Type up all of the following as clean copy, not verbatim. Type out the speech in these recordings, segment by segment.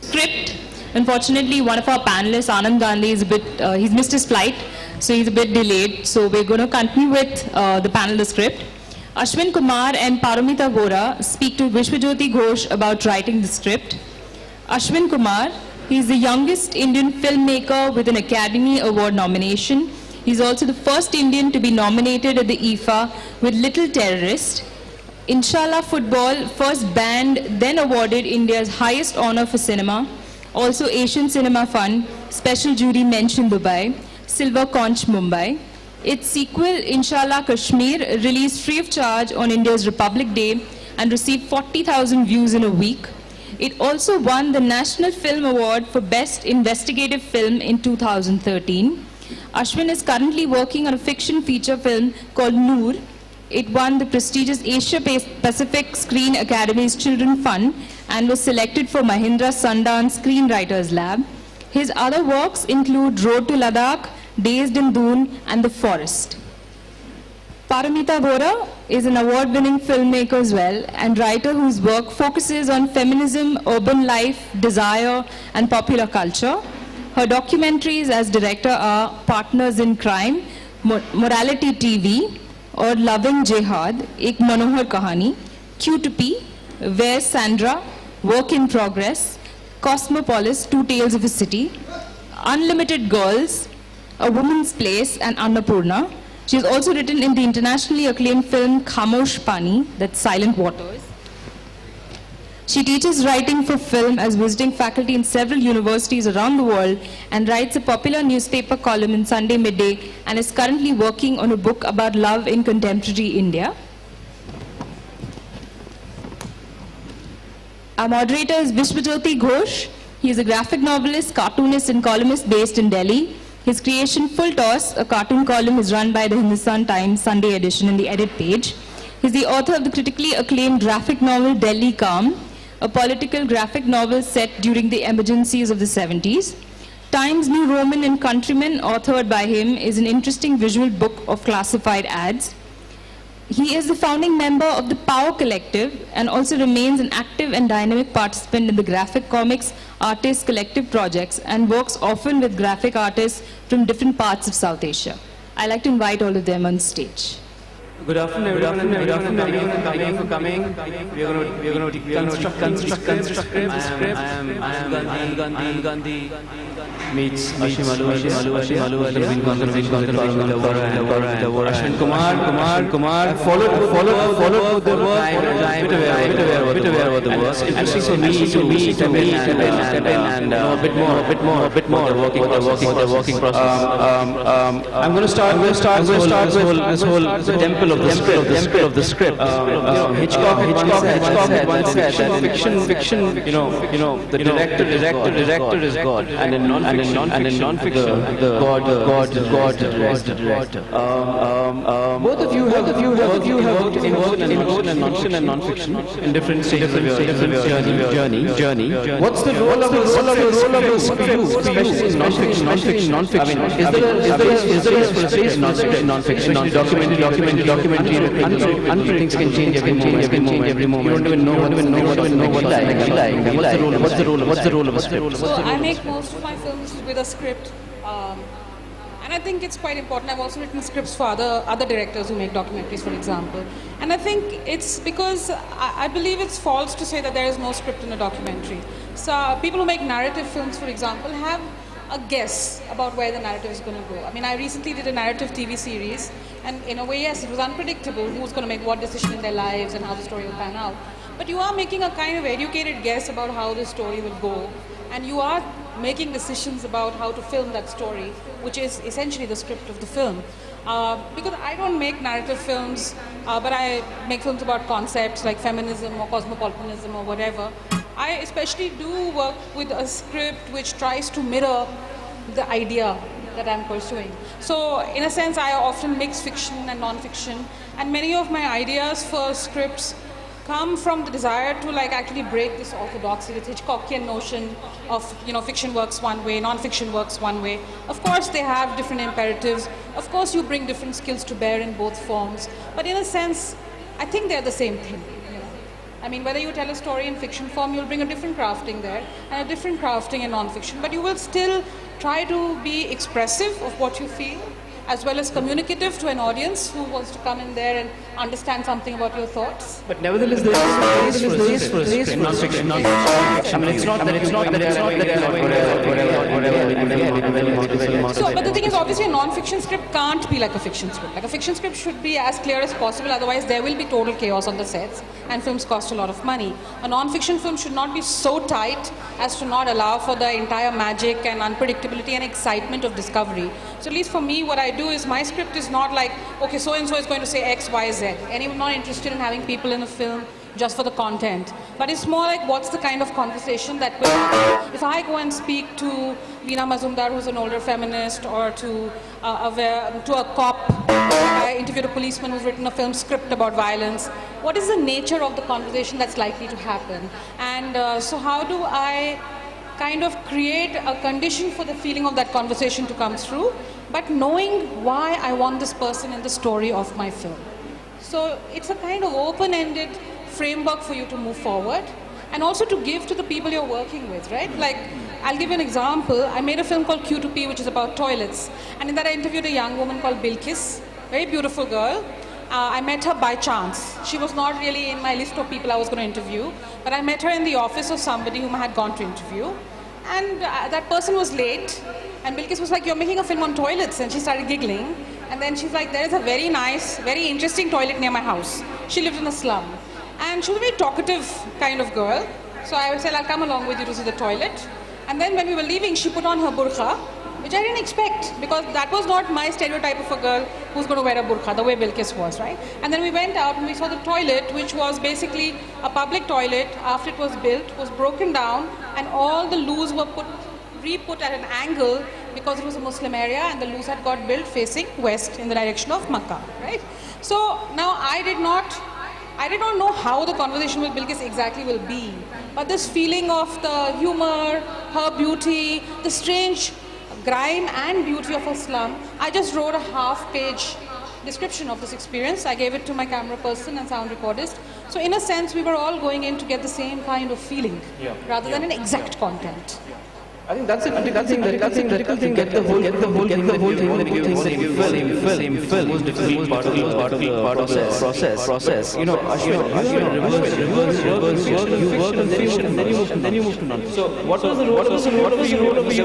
script. Unfortunately, one of our panelists, Anand Gandhi, is he's missed his flight, so he's a bit delayed. So we're going to continue with the panel, the script. Ashwin Kumar and Paramita Vora speak to Vishwajyoti Ghosh about writing the script. Ashwin Kumar, he is the youngest Indian filmmaker with an Academy Award nomination. He's also the first Indian to be nominated at the IFA with Little Terrorist. Inshallah Football, first banned, then awarded India's highest honor for cinema. Also Asian Cinema Fund, Special Jury Mention Dubai, Silver Conch Mumbai. Its sequel, Inshallah Kashmir, released free of charge on India's Republic Day and received 40,000 views in a week. It also won the National Film Award for Best Investigative Film in 2013. Ashwin is currently working on a fiction feature film called Noor. It won the prestigious Asia Pacific Screen Academy's Children Fund and was selected for Mahindra Sundance Screenwriters Lab. His other works include Road to Ladakh, Dazed in Dune, and The Forest. Paramita Vora is an award-winning filmmaker as well and writer whose work focuses on feminism, urban life, desire, and popular culture. Her documentaries as director are Partners in Crime, Morality TV, or Loving Jihad, Ek Manohar Kahani, Q2P, Where's Sandra, Work in Progress, Cosmopolis, Two Tales of a City, Unlimited Girls, A Woman's Place, and Annapurna. She has also written in the internationally acclaimed film Khamosh Pani, that's Silent Waters. She teaches writing for film as visiting faculty in several universities around the world and writes a popular newspaper column in Sunday Midday and is currently working on a book about love in contemporary India. Our moderator is Vishwajyoti Ghosh. He is a graphic novelist, cartoonist, and columnist based in Delhi. His creation, Full Toss, a cartoon column, is run by the Hindustan Times Sunday edition in the edit page. He's the author of the critically acclaimed graphic novel Delhi Calm, a political graphic novel set during the emergencies of the 70s. Times New Roman and Countryman, authored by him, is an interesting visual book of classified ads. He is the founding member of the Power Collective and also remains an active and dynamic participant in the graphic comics artists collective projects and works often with graphic artists from different parts of South Asia. I'd like to invite all of them on stage. Good afternoon, thank you for coming. We're going to construct the script. I am Gandhi meets Ashimalu, Ashwin Kumar. Follow the work. Bit aware of the work. Interesting for me to step in and know a bit more the working process. I'm going to start with this whole temple of the script. Hitchcock once said that in fiction, the director is God, and in non-fiction, God is the director. Both of you have worked in fiction and non-fiction in different stages of your journey. What's the role of the script, especially in non-fiction? Is there a space in non-fiction, documentary? Things can change every moment. You don't even know what like. What's the role of a script? Well, I make most of my films with a script, and I think it's quite important. I've also written scripts for other directors who make documentaries, for example. And I think it's because I believe it's false to say that there is no script in a documentary. So people who make narrative films, for example, have a guess about where the narrative is going to go. I mean, I recently did a narrative TV series, and in a way, yes, it was unpredictable who's going to make what decision in their lives and how the story will pan out. But you are making a kind of educated guess about how the story will go, and you are making decisions about how to film that story, which is essentially the script of the film. Because I don't make narrative films, but I make films about concepts like feminism or cosmopolitanism or whatever. I especially do work with a script which tries to mirror the idea that I'm pursuing. So in a sense, I often mix fiction and non-fiction, and many of my ideas for scripts come from the desire to actually break this orthodoxy, this Hitchcockian notion of fiction works one way, non-fiction works one way. Of course, they have different imperatives. Of course, you bring different skills to bear in both forms. But in a sense, I think they're the same thing. I mean, whether you tell a story in fiction form, you'll bring a different crafting there and a different crafting in non-fiction, but you will still try to be expressive of what you feel, as well as communicative to an audience who wants to come in there and understand something about your thoughts. But nevertheless, there is space for non-fiction. I mean, it's not that So, but the thing is, obviously, a non-fiction script can't be like a fiction script. Like a fiction script should be as clear as possible, otherwise there will be total chaos on the sets, and films cost a lot of money. A non-fiction film should not be so tight as to not allow for the entire magic and unpredictability and excitement of discovery. So, at least for me, what I do is my script is not like, okay, so-and-so is going to say X, Y, Z. And I'm not interested in having people in a film just for the content. But it's more like, what's the kind of conversation that will happen? If I go and speak to Veena Mazumdar, who's an older feminist, or to a cop, I interviewed a policeman who's written a film script about violence, what is the nature of the conversation that's likely to happen? And so how do I kind of create a condition for the feeling of that conversation to come through, but knowing why I want this person in the story of my film? So it's a kind of open-ended framework for you to move forward, and also to give to the people you're working with, right? Like, I'll give you an example. I made a film called Q2P, which is about toilets, and in that I interviewed a young woman called Bilkis, very beautiful girl. I met her by chance. She was not really in my list of people I was going to interview, but I met her in the office of somebody whom I had gone to interview, and that person was late, and Bilkis was like, "You're making a film on toilets," and she started giggling, and then she's like, "There is a very nice, very interesting toilet near my house." She lived in a slum, and she was a very talkative kind of girl, so I said, "I'll come along with you to see the toilet." And then when we were leaving, she put on her burqa, which I didn't expect, because that was not my stereotype of a girl who's going to wear a burqa, the way Bilkis was, right? And then we went out and we saw the toilet, which was basically a public toilet. After it was built, was broken down, and all the loos were re-put at an angle because it was a Muslim area, and the loos had got built facing west in the direction of Makkah, right? So now I did not know how the conversation with Bilkis exactly will be, but this feeling of the humor, her beauty, the strange grime and beauty of a slum, I just wrote a half-page description of this experience. I gave it to my camera person and sound recordist. So in a sense, we were all going in to get the same kind of feeling, rather than an exact content. I think that's a critical thing. To get the whole thing that you same film. Most difficult part of the process. You know, reverse, you work on fiction, and then you move to non-fiction. So what was the role of you?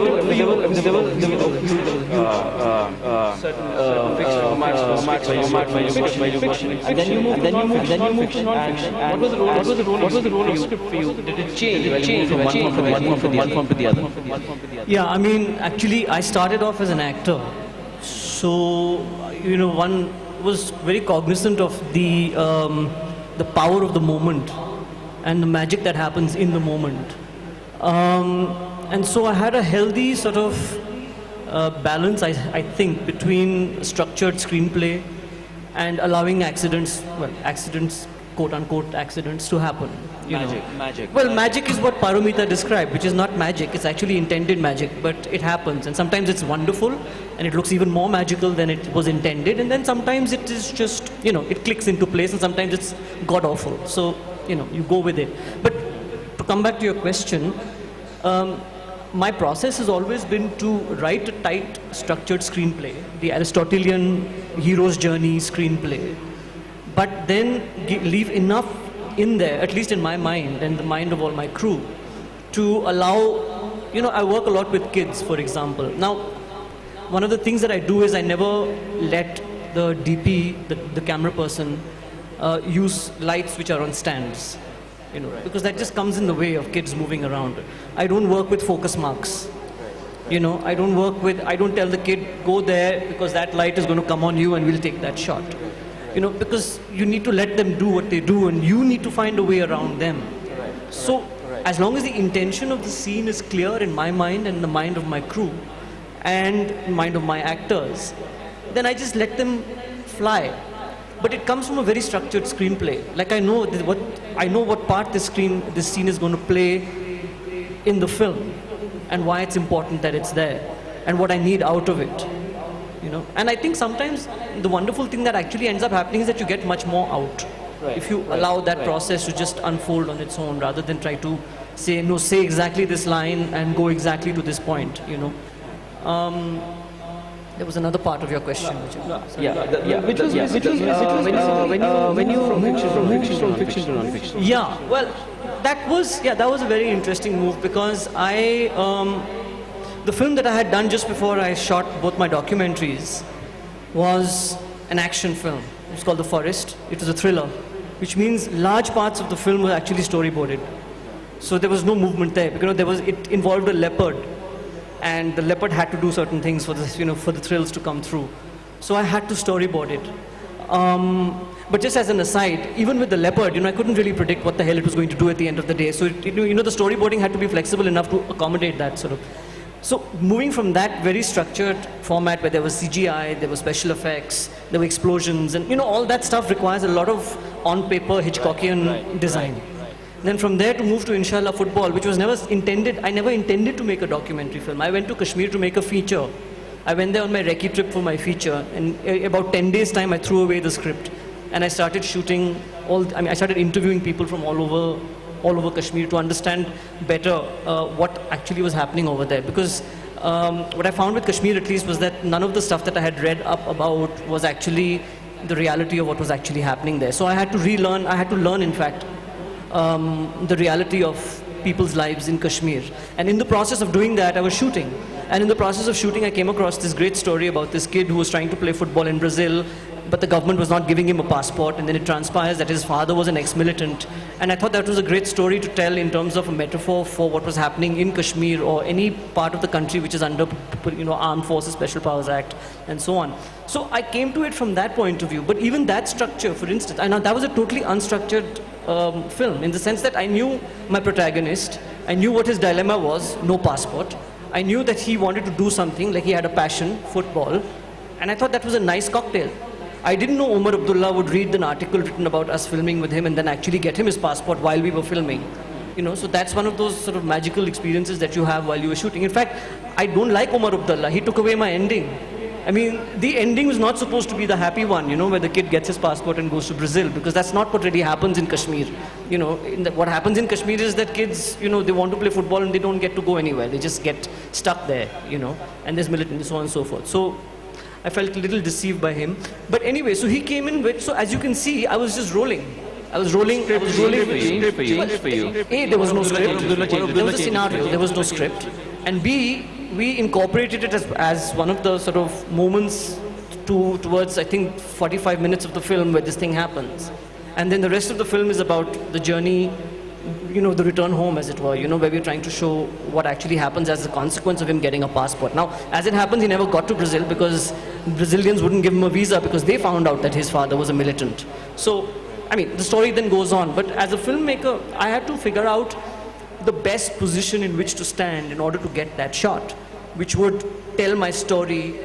Fiction, and then you move to non-fiction. What was the role of script for you? Did it change from one form to the other? Yeah, I mean, actually, I started off as an actor. So, one was very cognizant of the power of the moment and the magic that happens in the moment. And so I had a healthy sort of balance, I think, between structured screenplay and allowing accidents, quote-unquote accidents, to happen. Magic. Well, magic is what Paramita described, which is not magic. It's actually intended magic, but it happens. And sometimes it's wonderful, and it looks even more magical than it was intended. And then sometimes it is just, it clicks into place, and sometimes it's god-awful. So, you go with it. But to come back to your question, my process has always been to write a tight, structured screenplay, the Aristotelian hero's journey screenplay, but then leave enough in there, at least in my mind and the mind of all my crew, to allow, I work a lot with kids, for example. Now, one of the things that I do is I never let the DP, the camera person, use lights which are on stands, because that just comes in the way of kids moving around. I don't work with focus marks. I don't tell the kid, go there because that light is going to come on you and we'll take that shot. Because you need to let them do what they do, and you need to find a way around them. So, as long as the intention of the scene is clear in my mind and the mind of my crew and mind of my actors, then I just let them fly. But it comes from a very structured screenplay. Like I know what part this scene is going to play in the film, and why it's important that it's there, and what I need out of it. And I think sometimes the wonderful thing that actually ends up happening is that you get much more out. If you allow that process to just unfold on its own rather than try to say exactly this line and go exactly to this point, you know. There was another part of your question. Which was when you moved from fiction to non-fiction. Yeah, well, that was a very interesting move because the film that I had done just before I shot both my documentaries was an action film. It was called The Forest. It was a thriller, which means large parts of the film were actually storyboarded. So there was no movement there because it involved a leopard, and the leopard had to do certain things for the thrills to come through. So I had to storyboard it. But just as an aside, even with the leopard, I couldn't really predict what the hell it was going to do at the end of the day. So the storyboarding had to be flexible enough to accommodate that sort of. So moving from that very structured format where there was CGI, there were special effects, there were explosions, and all that stuff requires a lot of on-paper Hitchcockian design. Then from there to move to Inshallah Football, which was I never intended to make a documentary film. I went to Kashmir to make a feature. I went there on my recce trip for my feature, and about 10 days time I threw away the script and I started shooting I started interviewing people from all over Kashmir to understand better what actually was happening over there. Because what I found with Kashmir at least was that none of the stuff that I had read up about was actually the reality of what was actually happening there. So I had to learn in fact, the reality of people's lives in Kashmir. And in the process of doing that, I was shooting. And in the process of shooting, I came across this great story about this kid who was trying to play football in Brazil, but the government was not giving him a passport, and then it transpires that his father was an ex-militant. And I thought that was a great story to tell in terms of a metaphor for what was happening in Kashmir or any part of the country which is under Armed Forces Special Powers Act and so on. So I came to it from that point of view. But even that structure, for instance, that was a totally unstructured film in the sense that I knew my protagonist, I knew what his dilemma was, no passport. I knew that he wanted to do something, like he had a passion, football, and I thought that was a nice cocktail. I didn't know Omar Abdullah would read an article written about us filming with him and then actually get him his passport while we were filming. So that's one of those sort of magical experiences that you have while you were shooting. In fact, I don't like Omar Abdullah. He took away my ending. I mean, the ending was not supposed to be the happy one, where the kid gets his passport and goes to Brazil, because that's not what really happens in Kashmir. What happens in Kashmir is that kids, they want to play football and they don't get to go anywhere. They just get stuck there, and there's militant and so on and so forth. So I felt a little deceived by him. But anyway, so he came in with, so as you can see, I was just rolling. I was rolling. For you. A, there was no script. There was a scenario. There was no script. And B, we incorporated it as one of the sort of moments towards, I think, 45 minutes of the film where this thing happens. And then the rest of the film is about the journey, the return home, as it were, where we're trying to show what actually happens as a consequence of him getting a passport. Now, as it happens, he never got to Brazil because Brazilians wouldn't give him a visa because they found out that his father was a militant. So, the story then goes on. But as a filmmaker, I had to figure out the best position in which to stand in order to get that shot, which would tell my story,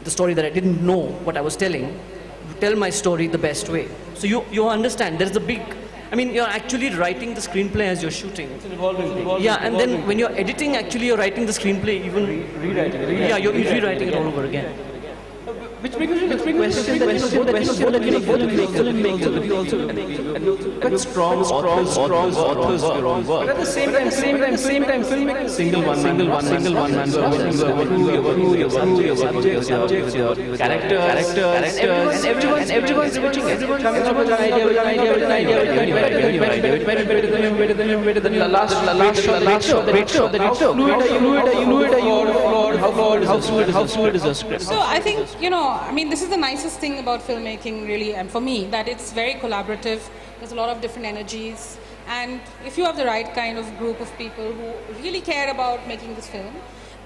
the story that I didn't know what I was telling, tell my story the best way. So you understand, there's a big, you're actually writing the screenplay as you're shooting. It's an evolving thing. Yeah, and then when you're editing, actually you're writing the screenplay even... Rewriting it. Yeah, you're rewriting it all over again. Which makes me question that both filmmakers also strong authors your own work. But at the same time, filmmakers single one man, your subjects, your characters, and everyone's pitching it. Coming up with an idea, the last shot that you took. How fluid is your script? So I think, this is the nicest thing about filmmaking, really, and for me, that it's very collaborative. There's a lot of different energies. And if you have the right kind of group of people who really care about making this film,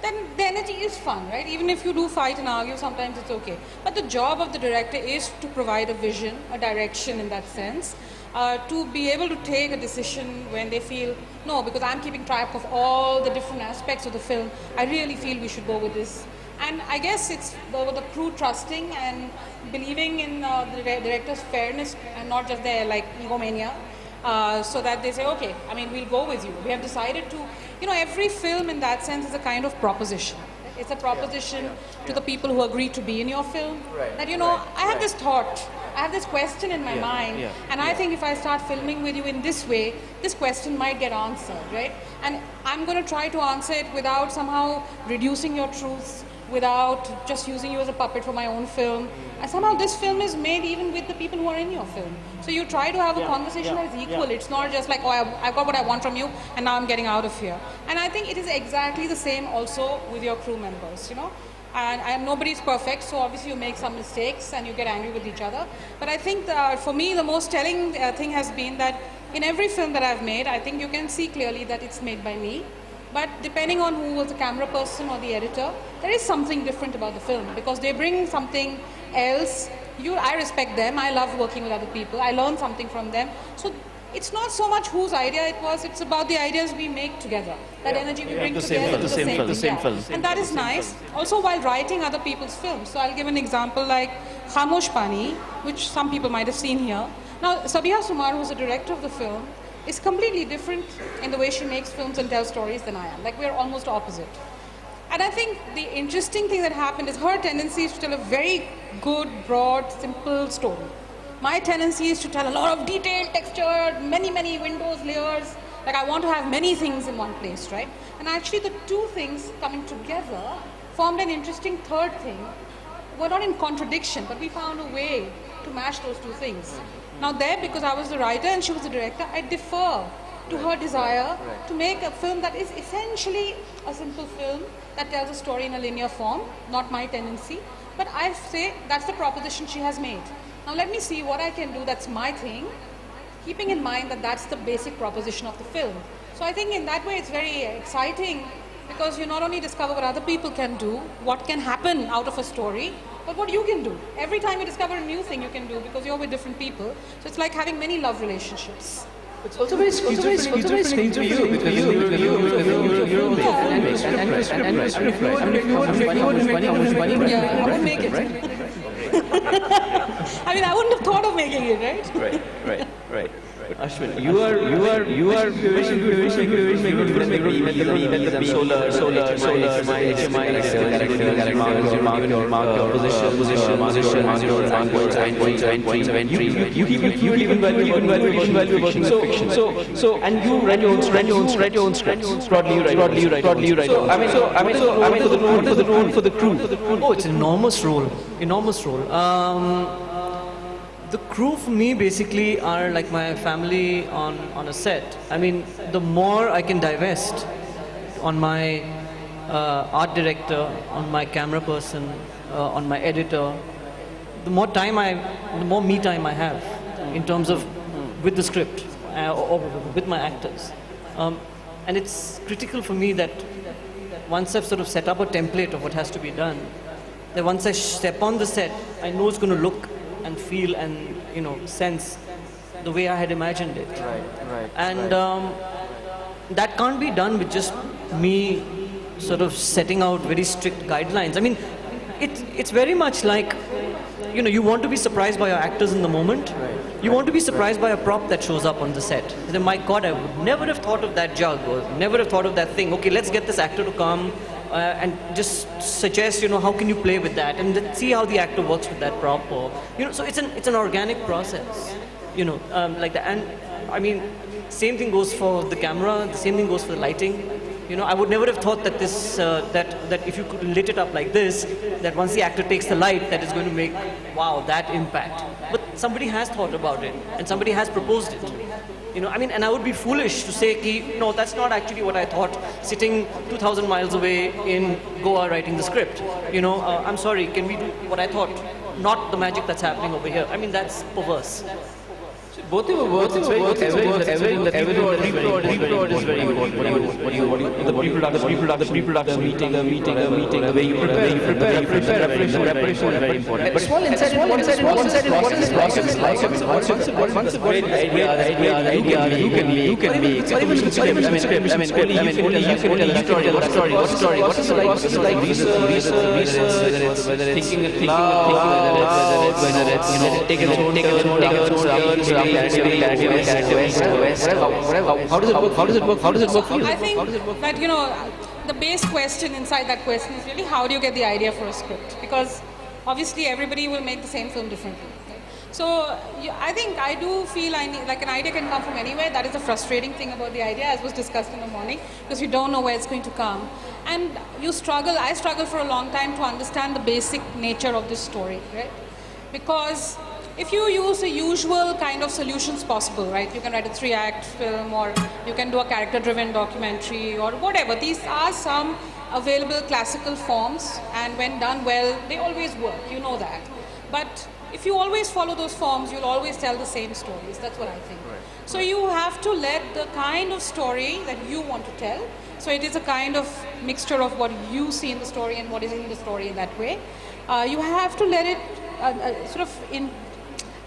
then the energy is fun, right? Even if you do fight and argue, sometimes it's okay. But the job of the director is to provide a vision, a direction in that sense, to be able to take a decision when they feel, no, because I'm keeping track of all the different aspects of the film, I really feel we should go with this. And I guess it's the crew trusting and believing in the director's fairness and not just their egomania, so that they say, okay, we'll go with you. We have decided to, every film in that sense is a kind of proposition. It's a proposition to the people who agree to be in your film. That, I have this thought, I have this question in my mind, and I think if I start filming with you in this way, this question might get answered, right? And I'm going to try to answer it without somehow reducing your truths, without just using you as a puppet for my own film. And somehow this film is made even with the people who are in your film. So you try to have a conversation that is equal. It's not just like, oh, I got what I want from you, and now I'm getting out of here. And I think it is exactly the same also with your crew members, you know. And nobody's perfect, so obviously you make some mistakes and you get angry with each other. But I think for me, the most telling thing has been that in every film that I've made, I think you can see clearly that it's made by me. But depending on who was the camera person or the editor, there is something different about the film because they bring something else. I respect them. I love working with other people. I learn something from them. So it's not so much whose idea it was, it's about the ideas we make together. That energy we bring together to the same film. And that is nice. Also while writing other people's films. So I'll give an example like Khamosh Pani, which some people might have seen here. Now, Sabiha Sumar, who's the director of the film, is completely different in the way she makes films and tells stories than I am. Like, we're almost opposite. And I think the interesting thing that happened is her tendency is to tell a very good, broad, simple story. My tendency is to tell a lot of detailed, textured, many windows, layers. Like, I want to have many things in one place, right? And actually the two things coming together formed an interesting third thing. We're not in contradiction, but we found a way to mash those two things. Now there, because I was the writer and she was the director, I defer to her desire to make a film that is essentially a simple film that tells a story in a linear form, not my tendency. But I say that's the proposition she has made. Now let me see what I can do that's my thing, keeping in mind that that's the basic proposition of the film. So I think in that way it's very exciting because you not only discover what other people can do, what can happen out of a story, but what you can do. Every time you discover a new thing you can do because you're with different people. So it's like having many love relationships. It's also very schizophrenic for you because you're only a script writer. Yeah, I wouldn't make it. I mean, I wouldn't have thought of making it, Right. Ashwin, you are so and you write your own scripts. Broadly you write. So I mean for the crew. Oh, it's an enormous role. The crew for me basically are like my family on a set. I mean, the more I can divest on my art director, on my camera person, on my editor, the more me time I have in terms of with the script or with my actors. And it's critical for me that once I've sort of set up a template of what has to be done, that once I step on the set, I know it's going to look and feel and sense the way I had imagined it. Right. And that can't be done with just me sort of setting out very strict guidelines. I mean, it's very much like you want to be surprised by your actors in the moment. You want to be surprised by a prop that shows up on the set. Then, my God, I would never have thought of that jug or never have thought of that thing. Okay, let's get this actor to come. And just suggest, how can you play with that, and let's see how the actor works with that prop, or so it's an organic process, like that. And I mean, same thing goes for the camera. The same thing goes for the lighting. I would never have thought that this that if you could lit it up like this, that once the actor takes the light, that is going to make that impact. But somebody has thought about it, and somebody has proposed it. And I would be foolish to say, no, that's not actually what I thought, sitting 2,000 miles away in Goa writing the script. I'm sorry, can we do what I thought? Not the magic that's happening over here. I mean, that's perverse. Both of your words, it's very everything that pre-prod is very important. The pre-production meeting, the way you prepare preparation is very important. But small insight is process. Once a great idea you can make. Script. I mean, only you can tell a story. What is the like research, whether it's thinking whether it's take it How does it work for you? I think that, the base question inside that question is really how do you get the idea for a script? Because obviously everybody will make the same film differently. So I think I do feel like an idea can come from anywhere. That is the frustrating thing about the idea, as was discussed in the morning, because you don't know where it's going to come. And I struggle for a long time to understand the basic nature of this story, right? Because if you use the usual kind of solutions possible, right? You can write a 3-act film, or you can do a character-driven documentary, or whatever. These are some available classical forms, and when done well, they always work. You know that. But if you always follow those forms, you'll always tell the same stories. That's what I think. Right. So you have to let the kind of story that you want to tell. So it is a kind of mixture of what you see in the story and what is in the story in that way. You have to let it sort of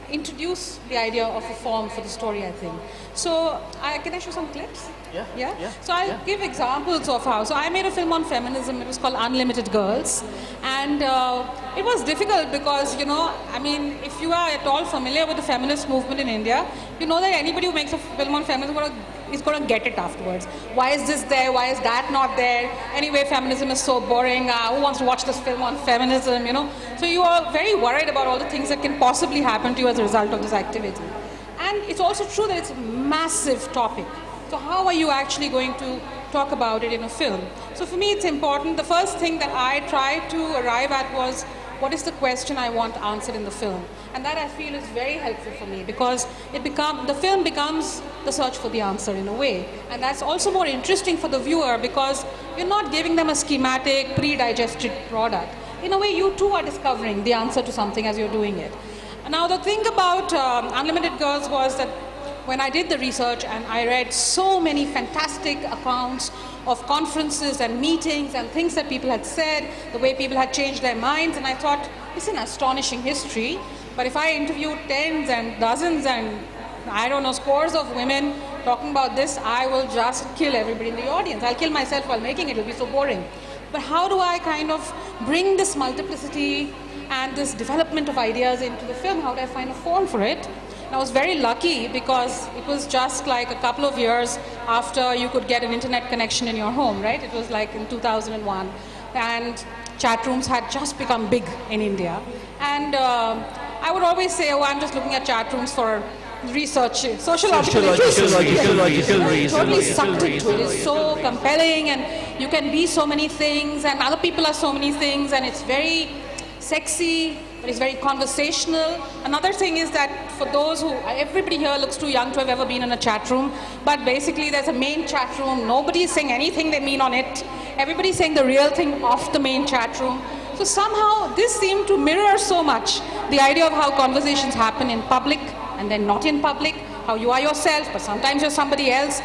introduce the idea of a form for the story, I think. So can I show some clips? Yeah? So I'll give examples of how. So I made a film on feminism. It was called Unlimited Girls. And it was difficult because, if you are at all familiar with the feminist movement in India, you know that anybody who makes a film on feminism is going to get it afterwards. Why is this there? Why is that not there? Anyway, feminism is so boring. Who wants to watch this film on feminism, So you are very worried about all the things that can possibly happen to you as a result of this activity. And it's also true that it's a massive topic. So how are you actually going to talk about it in a film? So for me, it's important. The first thing that I tried to arrive at was, what is the question I want answered in the film? And that I feel is very helpful for me, because the film becomes the search for the answer in a way. And that's also more interesting for the viewer, because you're not giving them a schematic, pre-digested product. In a way, you too are discovering the answer to something as you're doing it. Now, the thing about Unlimited Girls was that when I did the research and I read so many fantastic accounts of conferences and meetings and things that people had said, the way people had changed their minds, and I thought, it's an astonishing history. But if I interviewed tens and dozens and, scores of women talking about this, I will just kill everybody in the audience. I'll kill myself while making it. It'll be so boring. But how do I kind of bring this multiplicity and this development of ideas into the film? How do I find a form for it? And I was very lucky, because it was just like a couple of years after you could get an internet connection in your home, right? It was like in 2001. And chat rooms had just become big in India. And I would always say, I'm just looking at chat rooms for research, sociological reasons. Totally sucked into it. It's so compelling, and you can be so many things, and other people are so many things, and it's very sexy, but it's very conversational. Another thing is that for those everybody here looks too young to have ever been in a chat room, but basically there's a main chat room. Nobody's saying anything they mean on it. Everybody's saying the real thing off the main chat room. So somehow this seemed to mirror so much the idea of how conversations happen in public and then not in public, how you are yourself, but sometimes you're somebody else.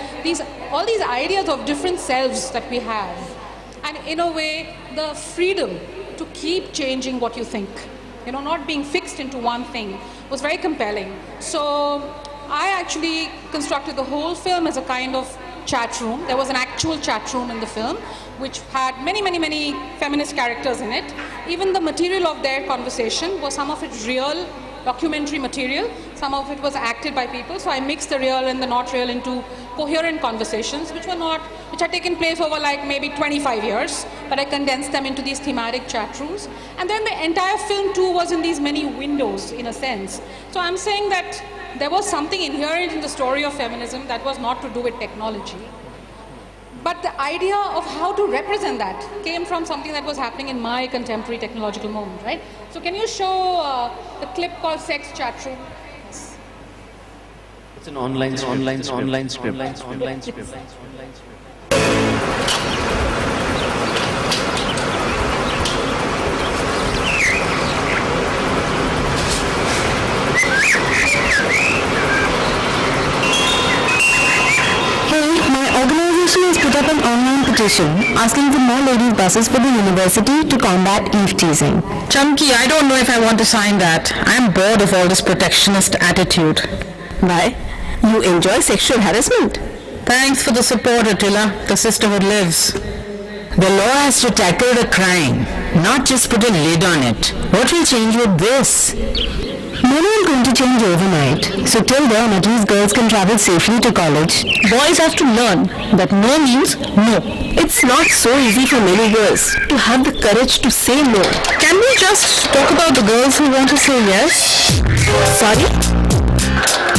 All these ideas of different selves that we have. And in a way, the freedom to keep changing what you think, not being fixed into one thing, was very compelling. So I actually constructed the whole film as a kind of chat room. There was an actual chat room in the film, which had many, many, many feminist characters in it. Even the material of their conversation was some of it real documentary material, some of it was acted by people. So I mixed the real and the not real into coherent conversations, which had taken place over like maybe 25 years, but I condensed them into these thematic chat rooms. And then the entire film too was in these many windows, in a sense. So I'm saying that there was something inherent in the story of feminism that was not to do with technology. But the idea of how to represent that came from something that was happening in my contemporary technological moment, right? So can you show the clip called Sex Chat Room? It's an online script. Organization has put up an online petition asking for more ladies buses for the university to combat eve teasing. Chunky, I don't know if I want to sign that. I'm bored of all this protectionist attitude. Why? You enjoy sexual harassment. Thanks for the support, Attila. The sisterhood lives. The law has to tackle the crime, not just put a lid on it. What will change with this? Men aren't going to change overnight, so till then at least girls can travel safely to college. Boys have to learn that no means no. It's not so easy for many girls to have the courage to say no. Can we just talk about the girls who want to say yes? Sorry?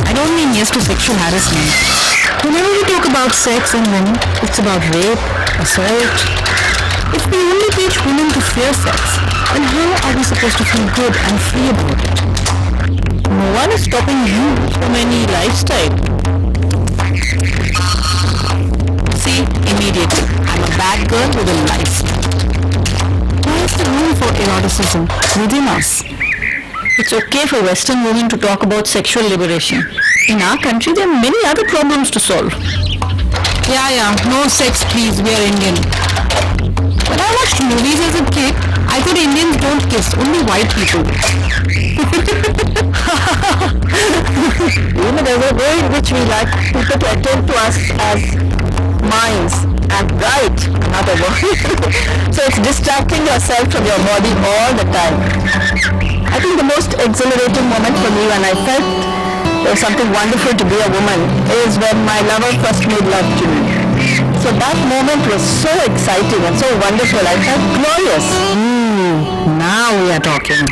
I don't mean yes to sexual harassment. Whenever we talk about sex and women, it's about rape, assault. If we only teach women to fear sex, then how are we supposed to feel good and free about it? No one is stopping you from any lifestyle. See, immediately, I'm a bad girl with a lifestyle. Where is the room for eroticism within us? It's okay for Western women to talk about sexual liberation. In our country, there are many other problems to solve. Yeah, no sex please, we are Indian. When I watched movies as a kid, I thought Indians don't kiss, only white people. There's a way in which we like people to attend to us as minds and right, not a body. So it's distracting yourself from your body all the time. I think the most exhilarating moment for me when I felt there was something wonderful to be a woman is when my lover first made love to me. So that moment was so exciting and so wonderful. I felt glorious. Now we are talking.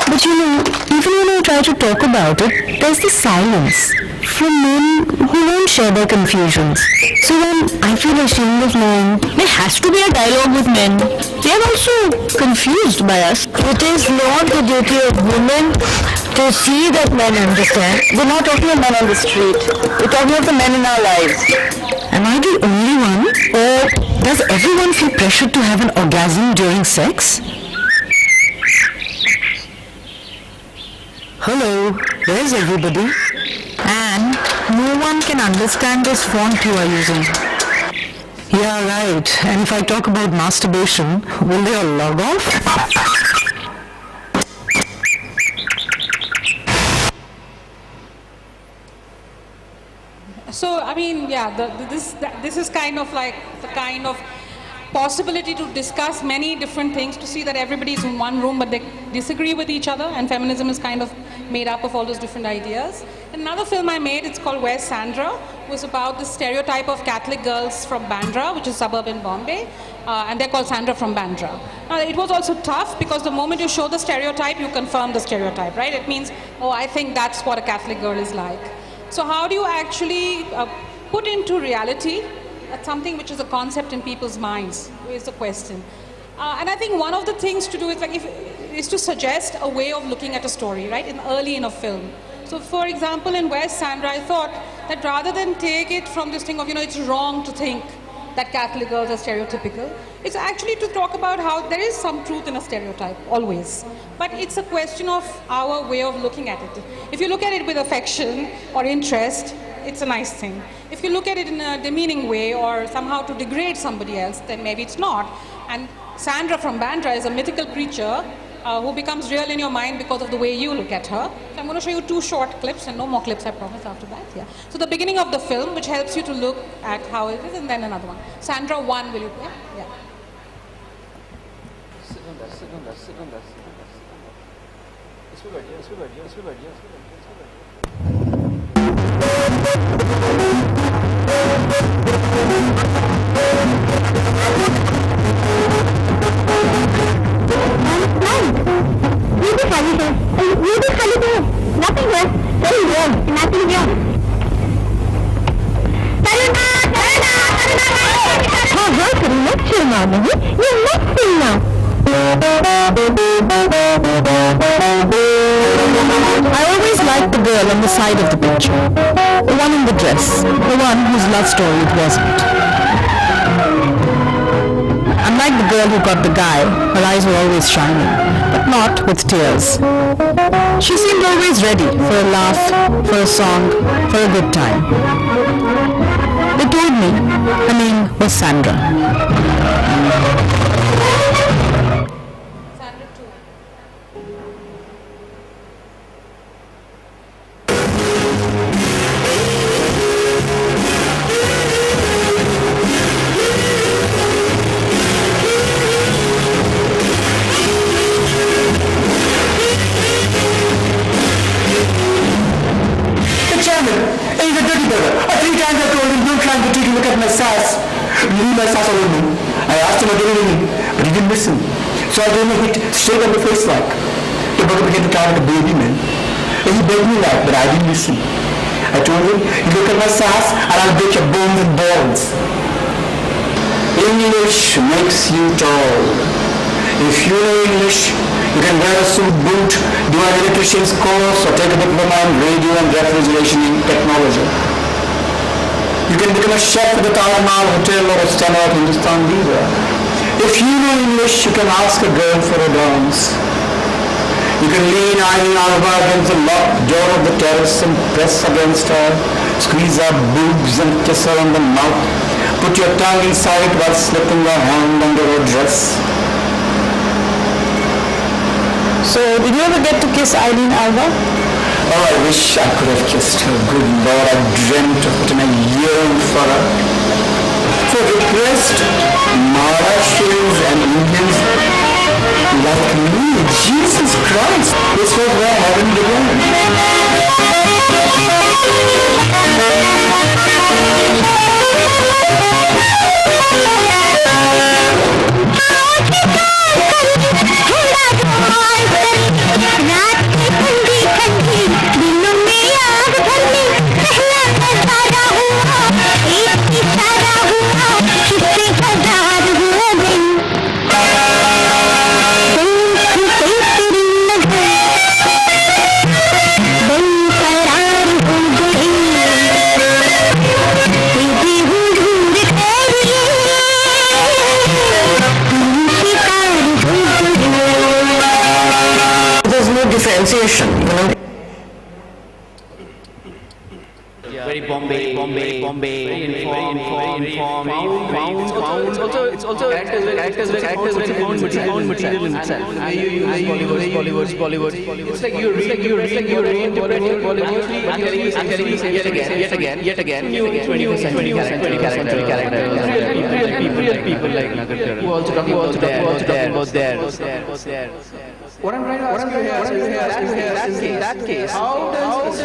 But even when I try to talk about it, there's the silence from men who won't share their confusions. So then I feel ashamed of men. There has to be a dialogue with men. They are also confused by us. It is not the duty of women to see that men understand. We're not talking of men on the street. We're talking of the men in our lives. Am I the only one? Or does everyone feel pressured to have an orgasm during sex? Hello, where's everybody? And no one can understand this font you are using. Yeah, right. And if I talk about masturbation, will they all log off? So, I mean, yeah, this is kind of like the kind of possibility to discuss many different things, to see that everybody is in one room but they disagree with each other, and feminism is kind of made up of all those different ideas. Another film I made, it's called Where's Sandra, was about the stereotype of Catholic girls from Bandra, which is a suburb in Bombay, and they're called Sandra from Bandra. Now, it was also tough because the moment you show the stereotype, you confirm the stereotype, right? It means, oh, I think that's what a Catholic girl is like. So how do you actually put into reality something which is a concept in people's minds, is the question. And I think one of the things to do is to suggest a way of looking at a story, right, early in a film. So for example, in Where's Sandra, I thought that rather than take it from this thing of, it's wrong to think that Catholic girls are stereotypical, it's actually to talk about how there is some truth in a stereotype, always. But it's a question of our way of looking at it. If you look at it with affection or interest, it's a nice thing. If you look at it in a demeaning way or somehow to degrade somebody else, then maybe it's not. And Sandra from Bandra is a mythical creature who becomes real in your mind because of the way you look at her. So I'm going to show you 2 short clips, and no more clips, I promise, after that. Yeah. So the beginning of the film, which helps you to look at how it is, and then another one. Sandra 1, will you play? Yeah. Sit on that, sit on that, sit on that, sit on that, sit on that. इसमें बैठ जा, इसमें बैठ जा, इसमें बैठ जा, इसमें बैठ जा, इसमें बैठ जा। Nothing less. Very warm. Nothing young. हाँ करो मत शर्मा नहीं ये मत सुनना I always liked the girl on the side of the picture. The one in the dress. The one whose love story it wasn't. Unlike the girl who got the guy, her eyes were always shining, but not with tears. She seemed always ready for a laugh, for a song, for a good time. They told me her name was Sandra. Sandra 2. get it, but he didn't listen. So I gave him a hit straight on the face like. The bugger began to cry like a baby, man. And he begged me like, but I didn't listen. I told him, you look at my sass and I'll break your bones and balls. English makes you tall. If you know English, you can wear a suit boot, do an electrician's course, or take a diploma in radio and refrigeration technology. You can become a chef at the Taj Mahal Hotel or a steno at Hindustan Lever. If you know English, you can ask a girl for a dance. You can lean Eileen Alva against the locked door of the terrace and press against her, squeeze her boobs and kiss her on the mouth, put your tongue inside while slipping your hand under her dress. So, did you ever get to kiss Eileen Alva? Oh, I wish I could have kissed her. Good Lord, I dreamt of it and I yearned for her. For repressed Maharashtrians and Indians like me, Jesus Christ, this was where heaven differentiation, you know. Very Bombay, informed. It's also actors very found material in itself. Bollywood. It's like you're reinterpreting Bollywood and telling yet again, 20th century characters. Real people like Nagar who also talking about there. What I'm trying to ask you here is in that case, how does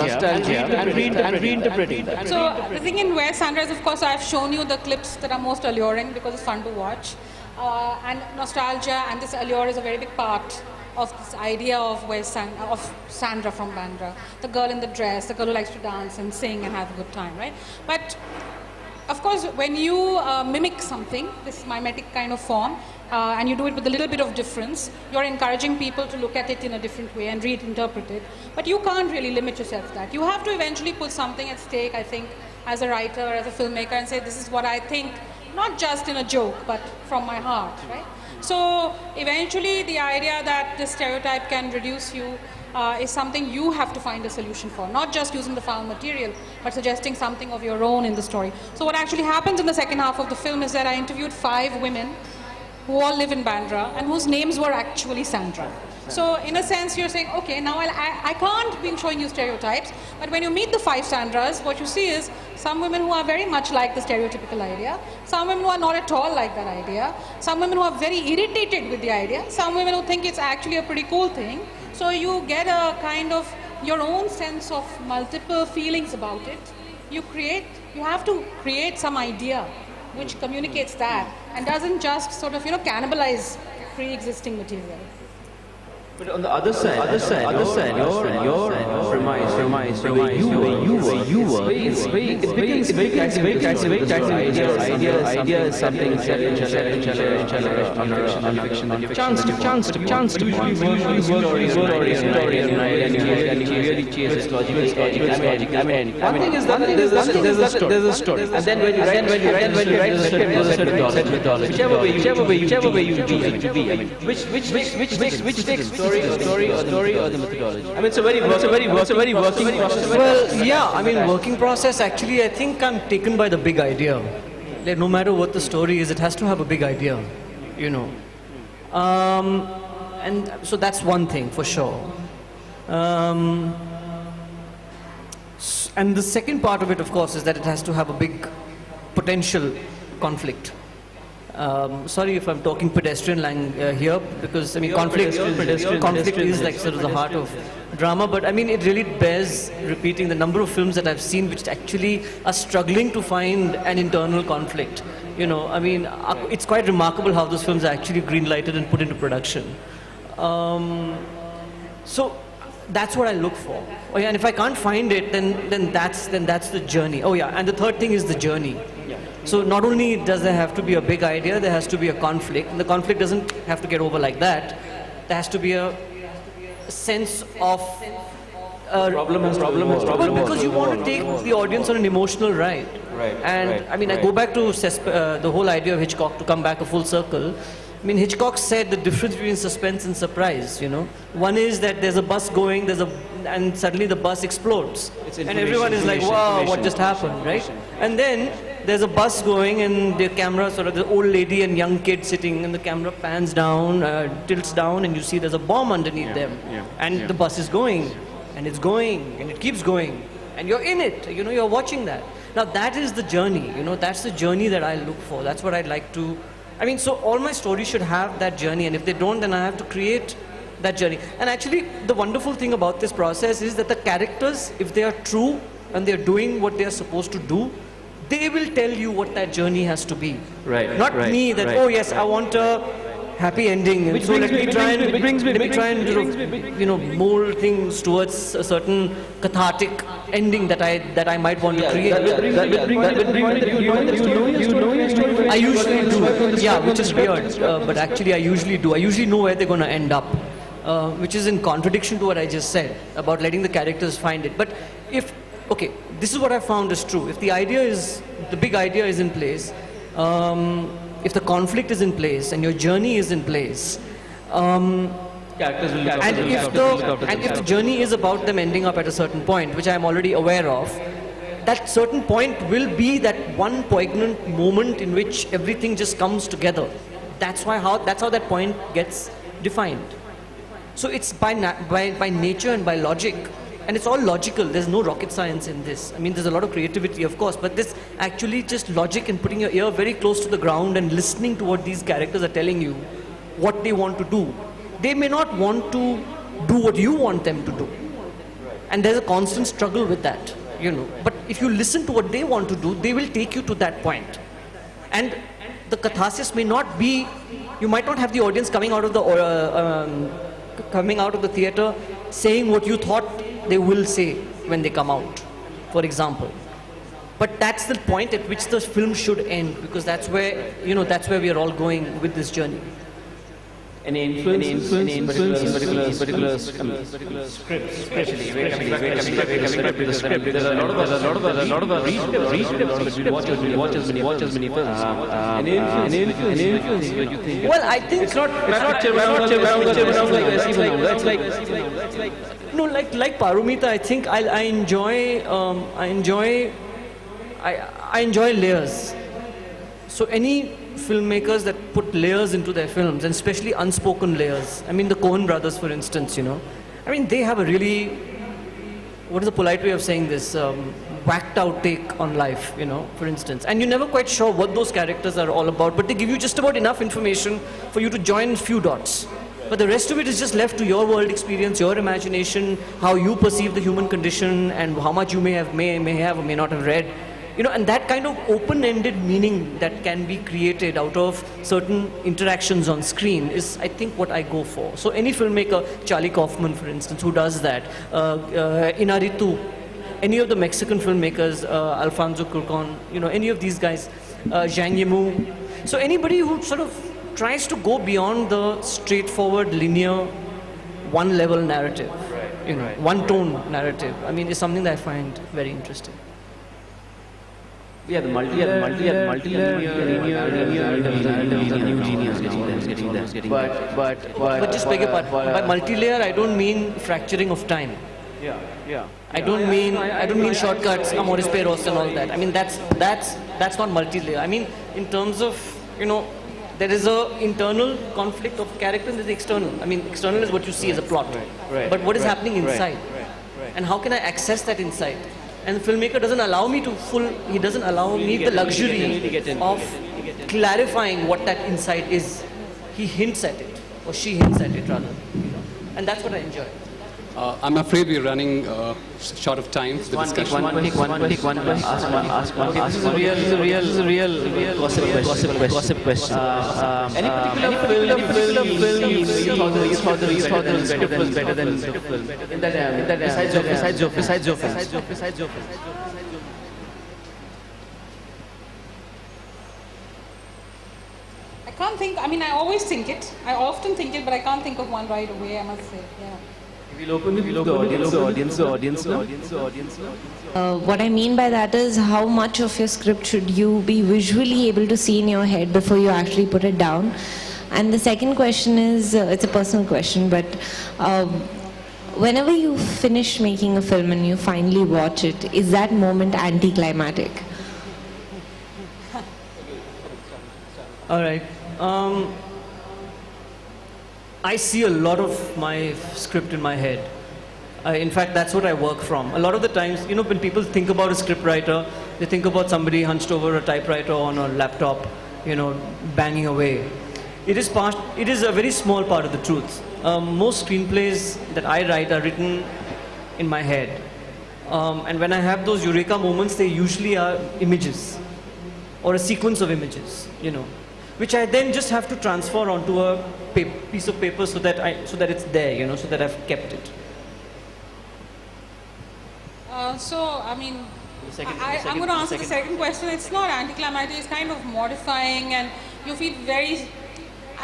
nostalgia and reinterpreting that? So the thing in Where Sandra is, of course, I've shown you the clips that are most alluring because it's fun to watch. And nostalgia and this allure is a very big part of this idea of Sandra from Bandra. The girl in the dress, the girl who likes to dance and sing and have a good time, right? But of course, when you mimic something, this mimetic kind of form, and you do it with a little bit of difference, you're encouraging people to look at it in a different way and reinterpret it. But you can't really limit yourself to that. You have to eventually put something at stake, I think, as a writer, as a filmmaker, and say, this is what I think, not just in a joke, but from my heart, right? So eventually, the idea that this stereotype can reduce you is something you have to find a solution for, not just using the found material, but suggesting something of your own in the story. So what actually happens in the second half of the film is that I interviewed 5 women who all live in Bandra and whose names were actually Sandra. So in a sense, you're saying, okay, now I can't be showing you stereotypes, but when you meet the 5 Sandras, what you see is some women who are very much like the stereotypical idea, some women who are not at all like that idea, some women who are very irritated with the idea, some women who think it's actually a pretty cool thing. So you get a kind of your own sense of multiple feelings about it. You have to create some idea which communicates that and doesn't just sort of, cannibalize pre-existing material. But on the other side, your premise, where you were, it's very idea is something chance to really chase logic. I mean, one thing is that there's a story, and then when you write the script, there's a methodology. Whichever way you be, which takes story or the methodology. I mean, it's a very working process. Well, yeah, I mean, working process, actually, I think I'm taken by the big idea. Like, no matter what the story is, it has to have a big idea, And so that's one thing, for sure. And the second part of it, of course, is that it has to have a big potential conflict. Sorry if I'm talking pedestrian here, because I mean conflict is like sort of the heart of drama. But I mean it really bears repeating the number of films that I've seen which actually are struggling to find an internal conflict. You know, I mean it's quite remarkable how those films are actually green-lighted and put into production. So that's what I look for. Oh yeah, and if I can't find it, then that's the journey. Oh yeah, and the third thing is the journey. So not only does there have to be a big idea, there has to be a conflict. And the conflict doesn't have to get over like that. There has to be a sense of Problem because you want to take the audience on an emotional ride. Right, And right, I mean, I go back to the whole idea of Hitchcock, to come back a full circle. I mean, Hitchcock said the difference between suspense and surprise, you know. One is that there's a bus going, and suddenly the bus explodes. And everyone is like, wow, what just happened, right? And then there's a bus going and the camera, sort of the old lady and young kid sitting, and the camera pans down, tilts down, and you see there's a bomb underneath them. And the bus is going, and it's going, and it keeps going. And you're in it, you know, you're watching that. Now that is the journey, you know, that's the journey that I look for. That's what I'd like to, I mean, so all my stories should have that journey, and if they don't, then I have to create that journey. And actually, the wonderful thing about this process is that the characters, if they are true and they're doing what they're supposed to do, they will tell you what that journey has to be. Right, Not right, me that, right, oh yes, I want a happy ending, and so let me try and you know, mold things towards a certain cathartic ending that I might want to create. I usually do, yeah, which is weird, but actually I usually do. I usually know where they're going to end up, which is in contradiction to what I just said about letting the characters find it. But okay, this is what I found is true. If the big idea is in place, if the conflict is in place and your journey is in place, and if the journey is about them ending up at a certain point, which I am already aware of, that certain point will be that one poignant moment in which everything just comes together. That's how that point gets defined. So it's by nature and by logic. And it's all logical. There's no rocket science in this. I mean, there's a lot of creativity, of course, but this actually just logic and putting your ear very close to the ground and listening to what these characters are telling you, what they want to do. They may not want to do what you want them to do. And there's a constant struggle with that, you know. But if you listen to what they want to do, they will take you to that point. And the catharsis may not be, you might not have the audience coming out of the theater saying what you thought they will say when they come out, for example. But that's the point at which the film should end, because that's where, you know, that's where we are all going with this journey. Any influence in particular script, especially where coming back to the script, there's a lot of reason watch as many films. Any influence you think? Well, I think it's not like no, like Paromita, I think I enjoy layers. So any filmmakers that put layers into their films, and especially unspoken layers. I mean, the Coen brothers, for instance, you know. I mean, they have a really, what is the polite way of saying this, whacked out take on life, you know, for instance. And you're never quite sure what those characters are all about, but they give you just about enough information for you to join a few dots. But the rest of it is just left to your world experience, your imagination, how you perceive the human condition, and how much you may have or may not have read. You know, and that kind of open-ended meaning that can be created out of certain interactions on screen is, I think, what I go for. So any filmmaker, Charlie Kaufman, for instance, who does that, Inarritu, any of the Mexican filmmakers, Alfonso Cuarón, you know, any of these guys, Zhang Yimou. So anybody who sort of tries to go beyond the straightforward, linear, one-level narrative, you know, one-tone narrative, I mean, is something that I find very interesting. Yeah, the multi But just beg your pardon. By multi-layer, I don't mean fracturing of time. Yeah. I don't mean shortcuts, amores perros and all that. I mean that's not multi-layer. I mean in terms of, you know, there is a internal conflict of character and there's the external. I mean external is what you see as a plot. Right. But what is happening inside? And how can I access that insight? And the filmmaker doesn't allow me the luxury of clarifying what that insight is. He hints at it, or she hints at it rather. And that's what I enjoy. I'm afraid we're running short of time for the discussion. Ask one. This is a real gossip question. Any particular film you thought the script was better than the film? Besides your film. I can't think, I mean, I always think it. I often think it, but I can't think of one right away, I must say. Yeah. We'll open the audience. What I mean by that is how much of your script should you be visually able to see in your head before you actually put it down? And the second question is, it's a personal question, but whenever you finish making a film and you finally watch it, is that moment anticlimactic? All right. I see a lot of my script in my head. In fact, that's what I work from. A lot of the times, you know, when people think about a script writer, they think about somebody hunched over a typewriter on a laptop, you know, banging away. It is a very small part of the truth. Most screenplays that I write are written in my head. And when I have those eureka moments, they usually are images or a sequence of images, you know, which I then just have to transfer onto a piece of paper so that it's there, you know, so that I've kept it. I mean, I'm going to answer the second question. It's not anticlimactic, it's kind of modifying, and you feel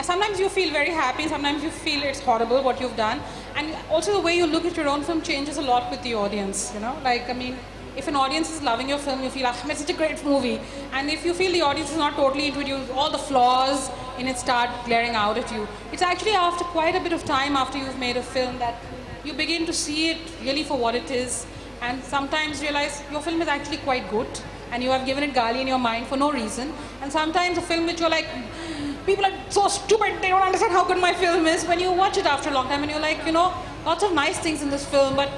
sometimes you feel very happy, sometimes you feel it's horrible what you've done. And also the way you look at your own film changes a lot with the audience, you know. Like, I mean, if an audience is loving your film, you feel, it's such a great movie. And if you feel the audience is not totally into it, all the flaws in it start glaring out at you. It's actually after quite a bit of time after you've made a film that you begin to see it really for what it is. And sometimes realize your film is actually quite good and you have given it gali in your mind for no reason. And sometimes a film which you're like, people are so stupid, they don't understand how good my film is. When you watch it after a long time and you're like, you know, lots of nice things in this film, but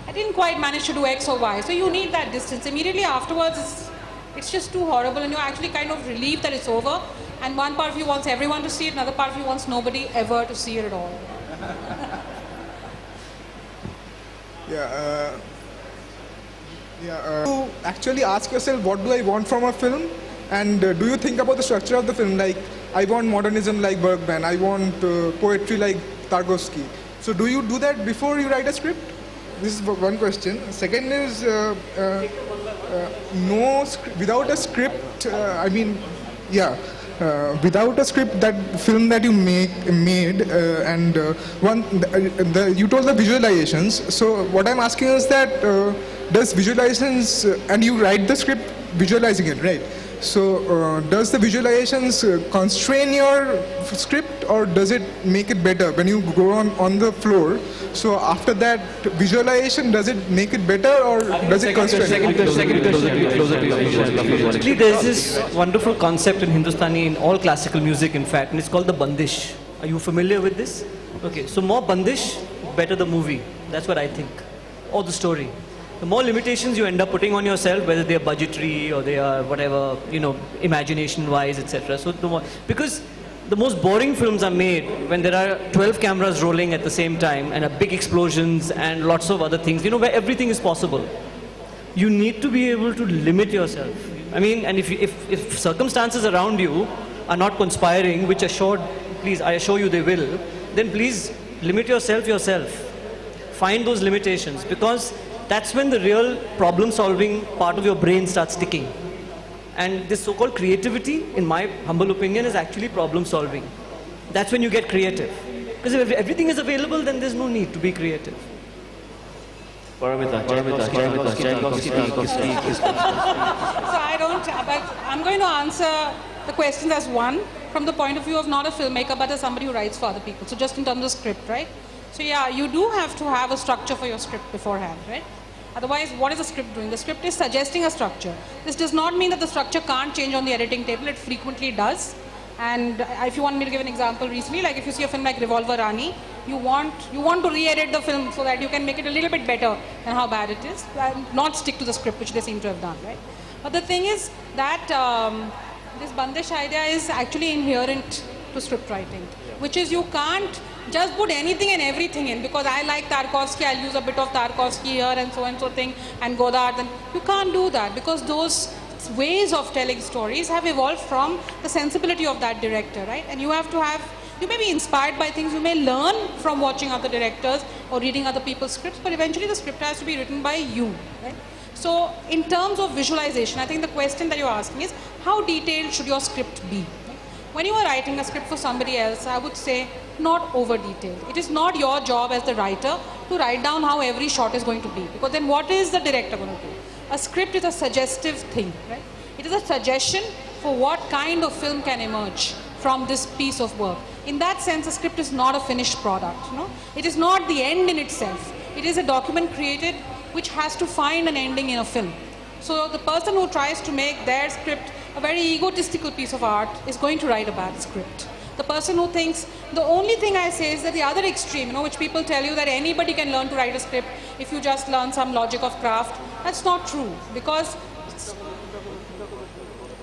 I didn't quite manage to do X or Y. So you need that distance. Immediately afterwards, it's just too horrible and you're actually kind of relieved that it's over. And one part of you wants everyone to see it, another part of you wants nobody ever to see it at all. To actually ask yourself, what do I want from a film? And do you think about the structure of the film? Like, I want modernism like Bergman, I want poetry like Tarkovsky. So do you do that before you write a script? This is one question. Second is, without a script, without a script, that film that you made, you told the visualizations. So what I'm asking is that, does visualizations, and you write the script visualizing it, right? So does the visualizations constrain your script, or does it make it better when you go on the floor? So after that visualization, does it make it better, or does it constrain it? Actually, there's this wonderful concept in Hindustani, in all classical music in fact, and it's called the bandish. Are you familiar with this? Okay, so more bandish, better the movie. That's what I think. Or the story. The more limitations you end up putting on yourself, whether they are budgetary or they are whatever, you know, imagination-wise, etc. So because the most boring films are made when there are 12 cameras rolling at the same time and big explosions and lots of other things, you know, where everything is possible. You need to be able to limit yourself. I mean, and if circumstances around you are not conspiring, which I assure you they will, then please limit yourself. Find those limitations, because that's when the real problem-solving part of your brain starts ticking. And this so-called creativity, in my humble opinion, is actually problem-solving. That's when you get creative. Because if everything is available, then there's no need to be creative. Paramita. I'm going to answer the questions as one, from the point of view of not a filmmaker, but as somebody who writes for other people. So just in terms of script, right? So yeah, you do have to have a structure for your script beforehand, right? Otherwise, what is the script doing? The script is suggesting a structure. This does not mean that the structure can't change on the editing table. It frequently does. And if you want me to give an example recently, like if you see a film like Revolver Rani, you want to re-edit the film so that you can make it a little bit better than how bad it is, and not stick to the script, which they seem to have done, right? But the thing is that this bandish idea is actually inherent to script writing, which is you can't just put anything and everything in because I like Tarkovsky, I'll use a bit of Tarkovsky here and so thing and Godard. And you can't do that because those ways of telling stories have evolved from the sensibility of that director, right? And you have to have, you may be inspired by things, you may learn from watching other directors or reading other people's scripts, but eventually the script has to be written by you, right? So in terms of visualization, I think the question that you're asking is, how detailed should your script be? When you are writing a script for somebody else, I would say not over detailed. It is not your job as the writer to write down how every shot is going to be, because then what is the director going to do? A script is a suggestive thing, right? It is a suggestion for what kind of film can emerge from this piece of work. In that sense, a script is not a finished product. It is not the end in itself. It is a document created which has to find an ending in a film. So the person who tries to make their script a very egotistical piece of art is going to write a bad script. The person who thinks, the only thing I say is that the other extreme, which people tell you that anybody can learn to write a script if you just learn some logic of craft, that's not true, because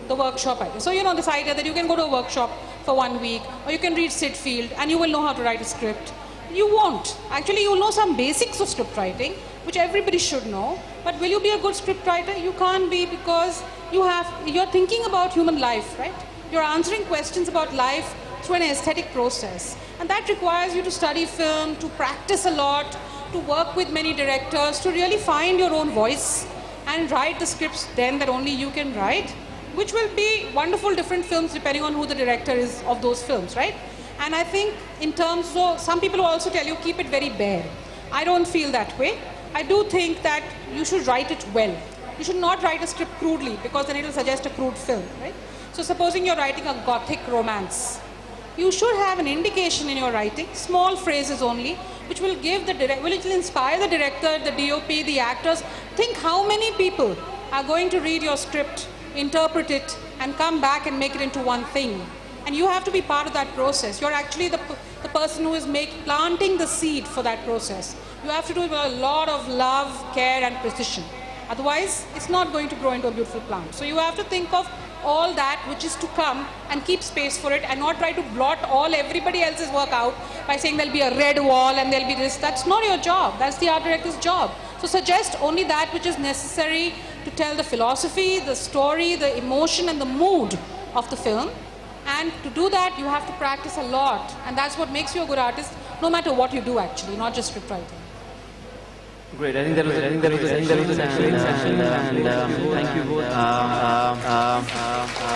the workshop idea. So this idea that you can go to a workshop for 1 week, or you can read Sid Field and you will know how to write a script. You won't. Actually, you'll know some basics of script writing, which everybody should know. But will you be a good script writer? You can't be, because you're thinking about human life, right? You're answering questions about life through an aesthetic process. And that requires you to study film, to practice a lot, to work with many directors, to really find your own voice and write the scripts then that only you can write, which will be wonderful different films depending on who the director is of those films, right? And I think in terms of, some people will also tell you, keep it very bare. I don't feel that way. I do think that you should write it well. You should not write a script crudely, because then it will suggest a crude film, right? So supposing you're writing a gothic romance, you should have an indication in your writing, small phrases only, which will give the which will inspire the director, the DOP, the actors. Think how many people are going to read your script, interpret it, and come back and make it into one thing. And you have to be part of that process. You're actually the person who is planting the seed for that process. You have to do it with a lot of love, care, and precision. Otherwise, it's not going to grow into a beautiful plant. So you have to think of all that which is to come and keep space for it, and not try to blot everybody else's work out by saying there'll be a red wall and there'll be this. That's not your job. That's the art director's job. So suggest only that which is necessary to tell the philosophy, the story, the emotion, and the mood of the film. And to do that, you have to practice a lot. And that's what makes you a good artist, no matter what you do actually, not just script writing. Great. I think that was an excellent session, and thank you both.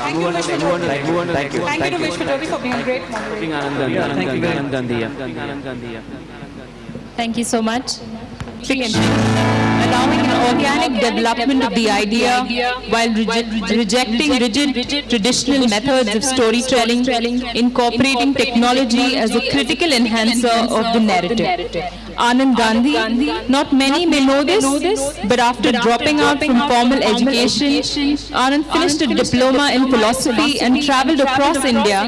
Thank you, Vishwa Chaudhary. Thank you. Thank you to Vishwa Chaudhary for being a great moderator. Anand Gandhiya. Thank you so much. Fiction, allowing an organic development of the idea while rejecting rigid traditional methods of storytelling, incorporating technology as a critical enhancer of the narrative. Anand Gandhi, not many may know this, but after dropping out from formal education, Anand finished a diploma in philosophy and travelled across India,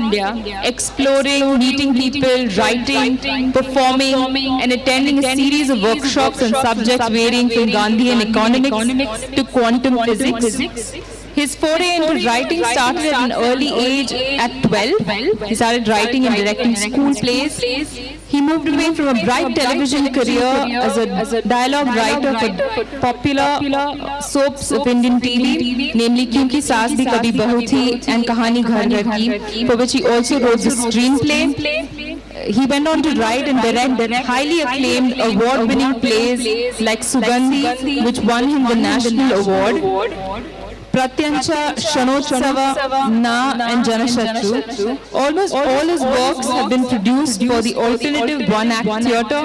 exploring, meeting people, writing, performing, and attending a series of workshops on subjects varying from Gandhian economics to quantum physics. His foray into writing started at an early age. At 12, he started writing and directing school plays. He moved away from a bright television career as a dialogue writer for popular soaps of Indian TV, namely Kyunki Saas Bhi Kabhi Bahu Thi and Kahani Ghar Ghar Ki, for which he also wrote the screenplay. He went on to write and direct highly acclaimed award-winning plays like Sugandhi, which won him the National Award, Pratyancha, Shanotsava, Na, and Janashatru. Almost all his works have been produced for the alternative one-act theatre.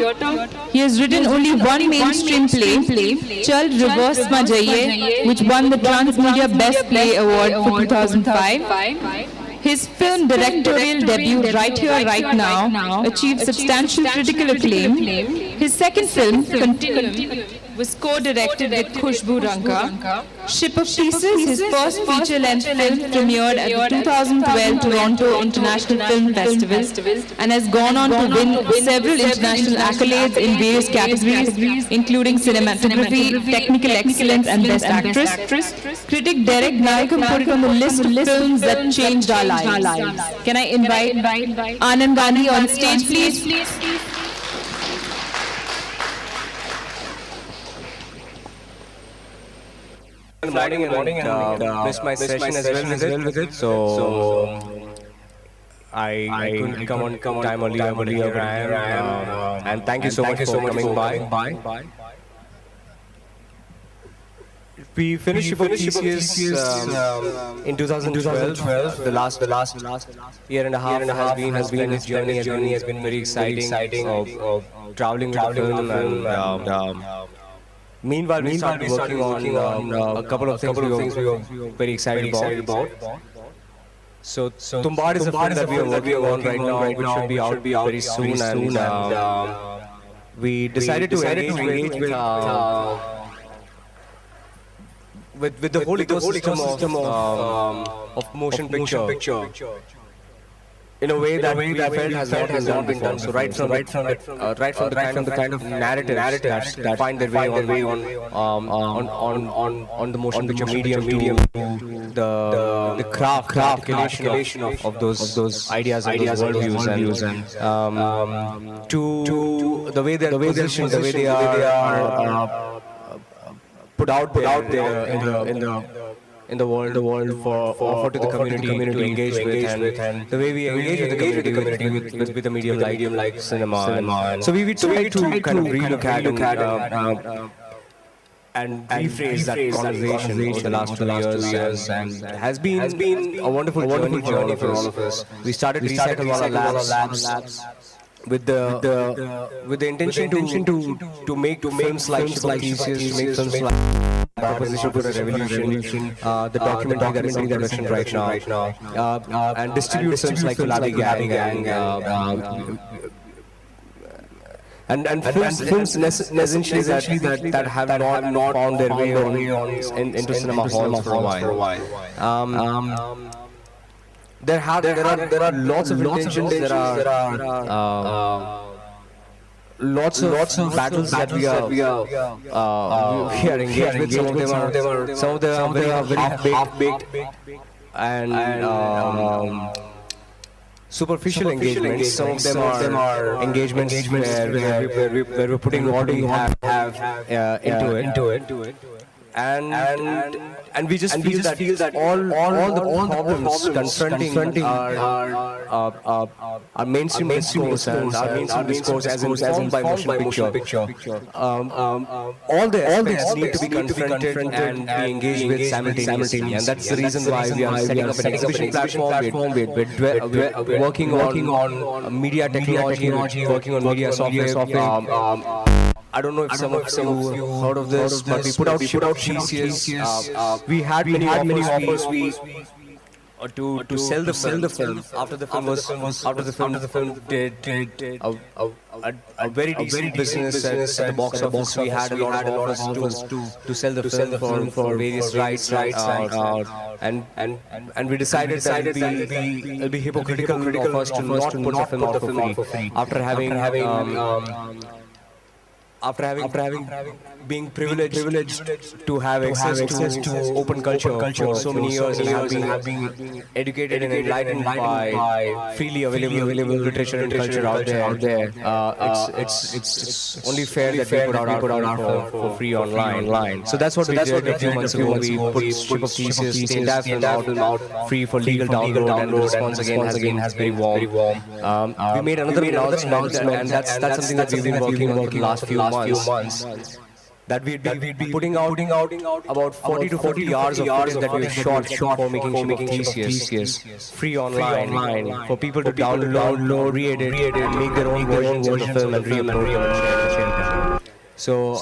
He has written only one mainstream play, Chal Reverse Ma Jaiye, which won the Transmedia Best Play Award for 2005. His film directorial debut, Right Here, Right Now, achieved substantial critical acclaim. His second film, Continuum, was co-directed with Khushbu Ranka. Ship of Pieces, his first feature-length film, premiered at the 2012 Toronto International Film Festival and has gone on to win several international accolades in various categories, including cinematography, technical excellence, and best actress. Critic Derek Nayakam put it on the list of films that changed our lives. Can I invite Anand Gandhi on stage, please? Morning and missed my session as well with it. So I couldn't come on time earlier, but here I am. And thank you so much for coming by. We finished Ship of Theseus in 2012. The last year and a half has been his journey has been very exciting. Of traveling with the film and. Meanwhile, we started working on a couple of things we were very excited about. So Tumbad is a film that we are working on right now, which should be out very soon. And we decided to engage with the whole ecosystem of motion picture. In a way that we felt has not been done. So right from the kind of narrative that find their way on the motion picture medium to the craft articulation of those ideas and worldviews and to the way they're positioned, the way they are put out there in the world for to the community to engage with, and the way we engage with the community with a medium like cinema. So we tried to kind of relook at and rephrase that conversation over the last 2 years, and it has been a wonderful journey for all of us. We started Recycle Wala Labs with the intention to make films like Ship of Theseus, to make films like Proposition for a Revolution, the documentary that is in production right now, and distribute films like Gulabi Gang and films essentially that have not found their way into cinema halls for a while. There are lots of intentions. There are lots of battles that we are engaged with. Some of them are very half-baked and superficial engagements. Some of them are engagements where we're putting what we have into it. And we just feel that all the problems confronting our mainstream discourse and our mainstream discourse as informed by motion picture, all the aspects need to be confronted and be engaged with simultaneously. And that's the reason why we are setting up an exhibition platform. We're working on media technology, working on media software. I don't know if some of you heard of this, but we put out Theseus. We had many offers to sell the film after the film did a very decent business at the box office. We had a lot of offers to sell the film for various rights, and we decided that it'll be hypocritical of us to not put the film out for free after having being privileged to have access to open culture for so many years and have been educated and enlightened by freely available literature and culture out there. It's only fair that we put out our for free online. So that's what we did a few months ago. We put Ship of Theseus, the entire film out free for legal download, and the response again has been very warm. We made another announcement, and that's something that we've been working on for the last few months. That we'd be putting out about 40 to 50 hours of footage that we shot for making Ship of Theseus free online for people to download, re-edit, and make their own versions of the film and re-upload. So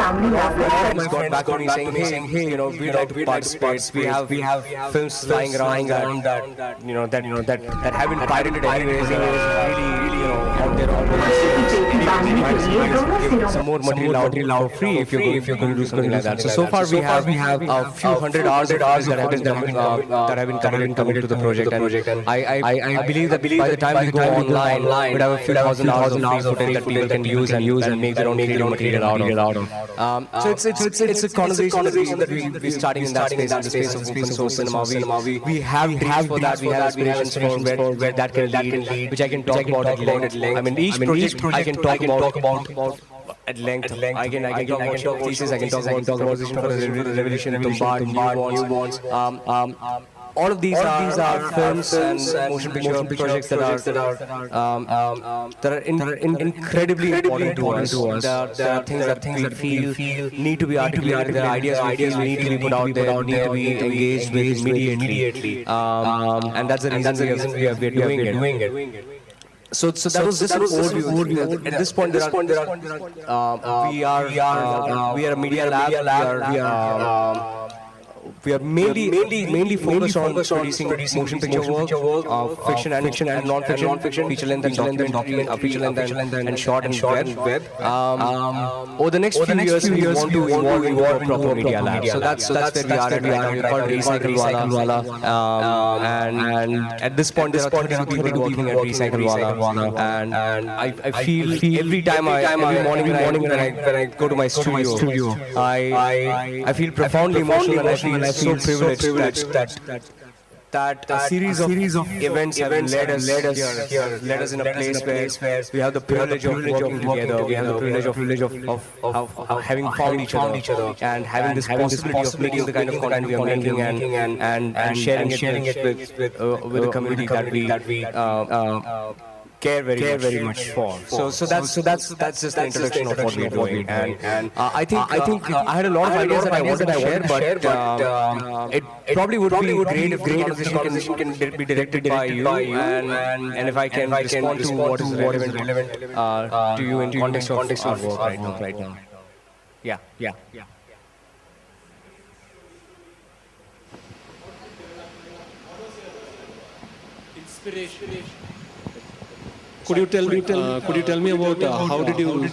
family aspect. My friends got back to me saying, hey, you know, we'd like to participate. We have films flying around that have been pirated anyways. Really, you know, out there give some more material out for free if you're going to do something like that. So far we have a few hundred hours that have been committed to the project. And I believe that by the time we go online, we'd have a few thousand hours of free footage that people can use and make their own material out of. So it's a conversation that we're starting in that space of open source cinema. We have dreams for that. We have aspirations for where that can lead, which I can talk about at length. I mean, each project I can talk about at length. I can talk about short thesis. I can talk about conversation for the revolution, Tumbad, newborns. All of these are films and motion picture projects that are incredibly important to us. There are things that we feel need to be articulated. There are ideas we feel need to be put out there, need to be engaged with immediately. And that's the reason we are doing it. So that was just an overview. At this point, we are a media lab. We are mainly focused on producing motion picture work, fiction and non-fiction, feature length and document, feature length and short and web. Over the next few years, we want to evolve into a proper media lab. So that's where we are at right now. We're called Recycle Wala. And at this point, there are 32 people working at Recycle Wala. And I feel every morning when I go to my studio, I feel profoundly emotional and I feel so privileged that a series of events have led us in a place where we have the privilege of working together. We have the privilege of having found each other and having this possibility of making the kind of content we are making and sharing it with the community that we care very much for. So that's just the introduction of what we are doing. And I think I had a lot of ideas that I wanted to share, but it probably would be great if the conversation can be directed by you and if I can respond to what is relevant to you in context of our work right now. Yeah. Inspiration. Could you tell me about how did you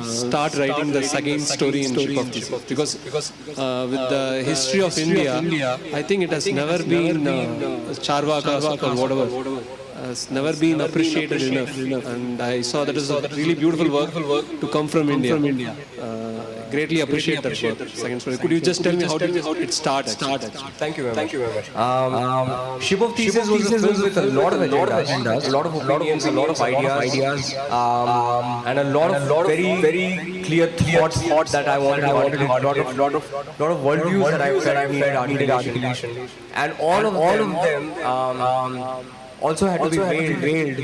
start writing the second story in Ship of Theses? Because with the history of India, I think it has never been Charvaka or whatever. Has never been appreciated enough, and I saw that is a really beautiful work to come from India. Greatly appreciate that work. Second story. Could you just tell me how it started? Thank you very much. Ship of Theses was a film with a lot of agendas, a lot of opinions, a lot of ideas, and a lot of very clear thoughts that I wanted to articulate, lot of worldviews that I felt needed articulation, and all of them. Also had to be veiled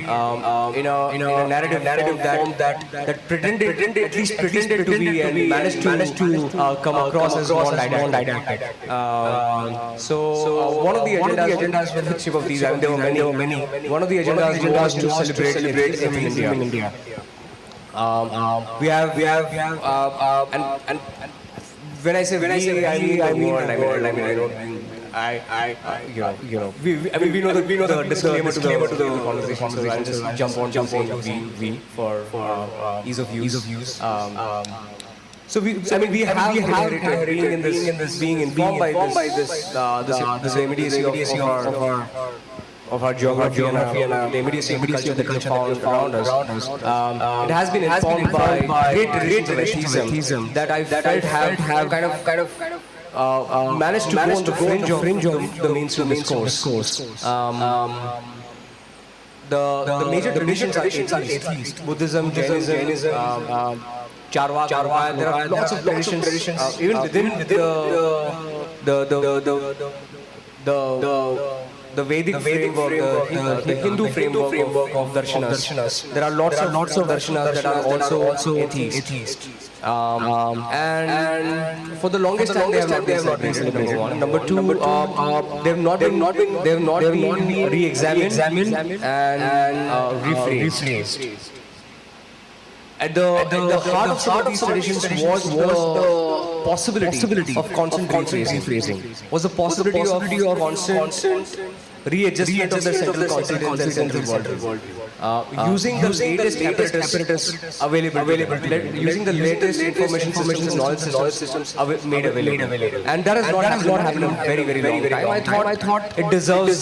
in a narrative that pretended to be and managed to come across as non-didactic. So one of the agendas with Ship of Theses, and there were many. One of the agendas was to celebrate film in India. We have and when I say we, I mean the world. I mean we know the disclaimer to the conversation, so I'll just jump on we for ease of use. So we have inherited being informed by this immediacy of our geography and the immediacy of the culture found around us. It has been informed by great atheism that I felt have kind of managed to go on the fringe of the mainstream discourse. The major traditions are atheist. Buddhism, Jainism, Charvaka. There are lots of traditions even within the Vedic framework, the Hindu framework of darshanas. There are lots of darshanas that are also atheist. And for the longest time they have not been number one. Number two, they have not been re-examined and rephrased. at the heart of some of these traditions was the possibility of constant rephrasing, was the possibility of constant readjustment of the central concept in the central world. Using the latest apparatus available, using the latest information and knowledge systems made available. And that has not happened in a very, very long time. I thought it deserves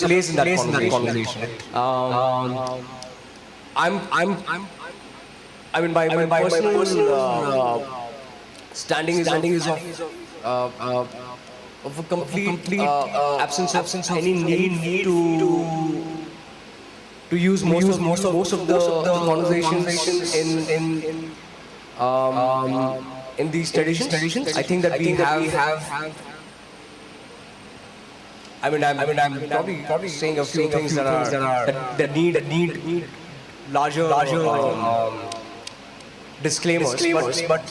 place in that conversation. I mean, my personal standing is of a complete absence of any need to use most of the conversations in these traditions. I think that we have. I mean, I'm probably saying a few things that need larger disclaimers, but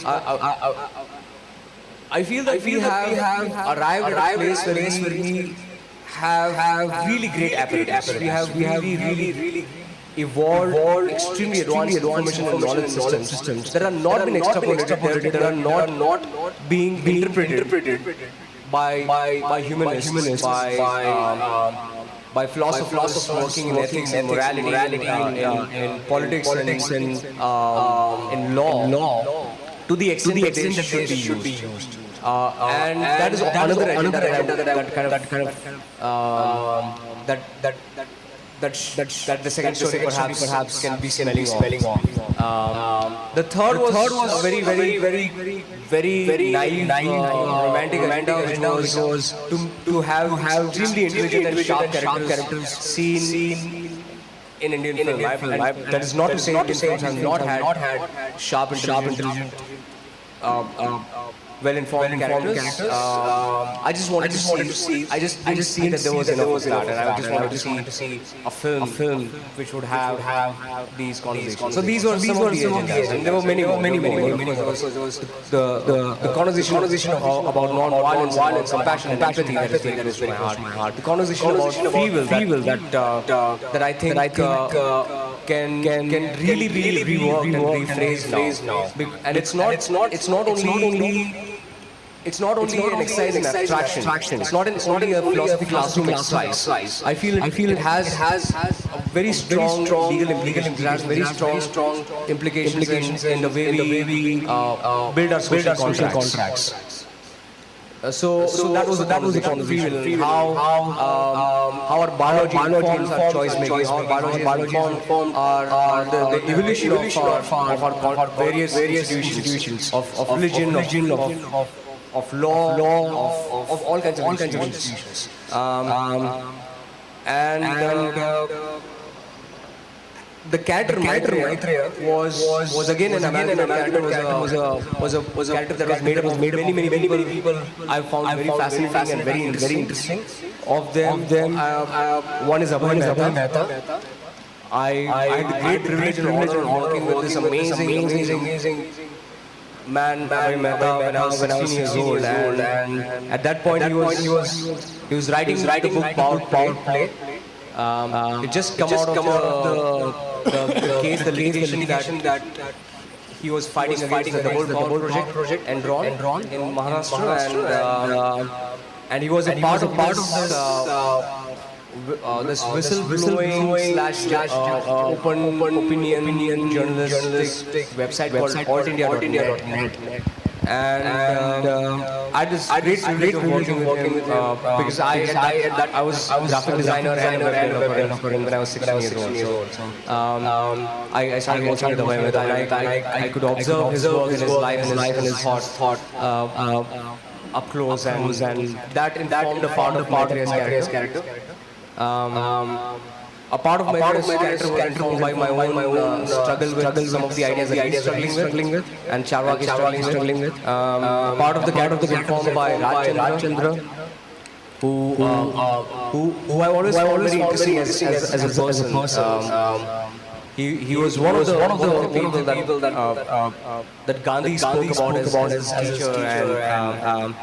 I feel that we have arrived at a place where we have really great apparatus. We have really evolved extremely advanced information and knowledge systems that are not being extrapolated, that are not being interpreted by humanists, by philosophers working in ethics and morality, in politics and in law, to the extent that they should be used. And that is another agenda that the second story perhaps can be smelling on. The third was a very naive, romantic agenda, which was to have extremely intelligent and sharp characters seen in Indian film. That is not to say Indian films have not had sharp, intelligent, well-informed characters. I just wanted to see. I just see that there was enough of that, and I just wanted to see a film which would have these conversations. So these were some of the agendas, and there were many more. The conversation about non-violence, compassion, and empathy that is very close to my heart. The conversation about free will that I think can really be reworked and rephrased now. And it's not only an exercise in abstraction. It's not only a philosophy classroom exercise. I feel it has a very strong legal implications. It has very strong implications in the way we build our social contracts. So that was the conversation. How our biology informs our choice making. How biology informs our the evolution of our various institutions of religion, of law, of all kinds of institutions. The character Maitreya was again an American character. Was a character that was made up of many people. I found very fascinating and very interesting. Of them, one is Abhay Mehta. I had the great privilege and honor of working with this amazing man, Abhay Mehta, when I was 16 years old, and at that point he was writing the book Power Play. It just come out of the case, the litigation that he was fighting against the Double Power project and Enron in Maharashtra, and he was a part of this whistleblowing / open opinion journalistic website called altindia.net. And I had this great privilege of working with because I was graphic designer and web developer when I was 16 years old. I started working with Abhay Mehta, and I could observe his work, his life, and his thought up close, and that informed a part of Maitriya's character. A part of my character was informed by my own struggle with some of the ideas that he's struggling with, and Charwak is struggling with. Part of the character was informed by Raj Chandra, who I always found very interesting as a person. He was one of the people that Gandhi spoke about as teacher, and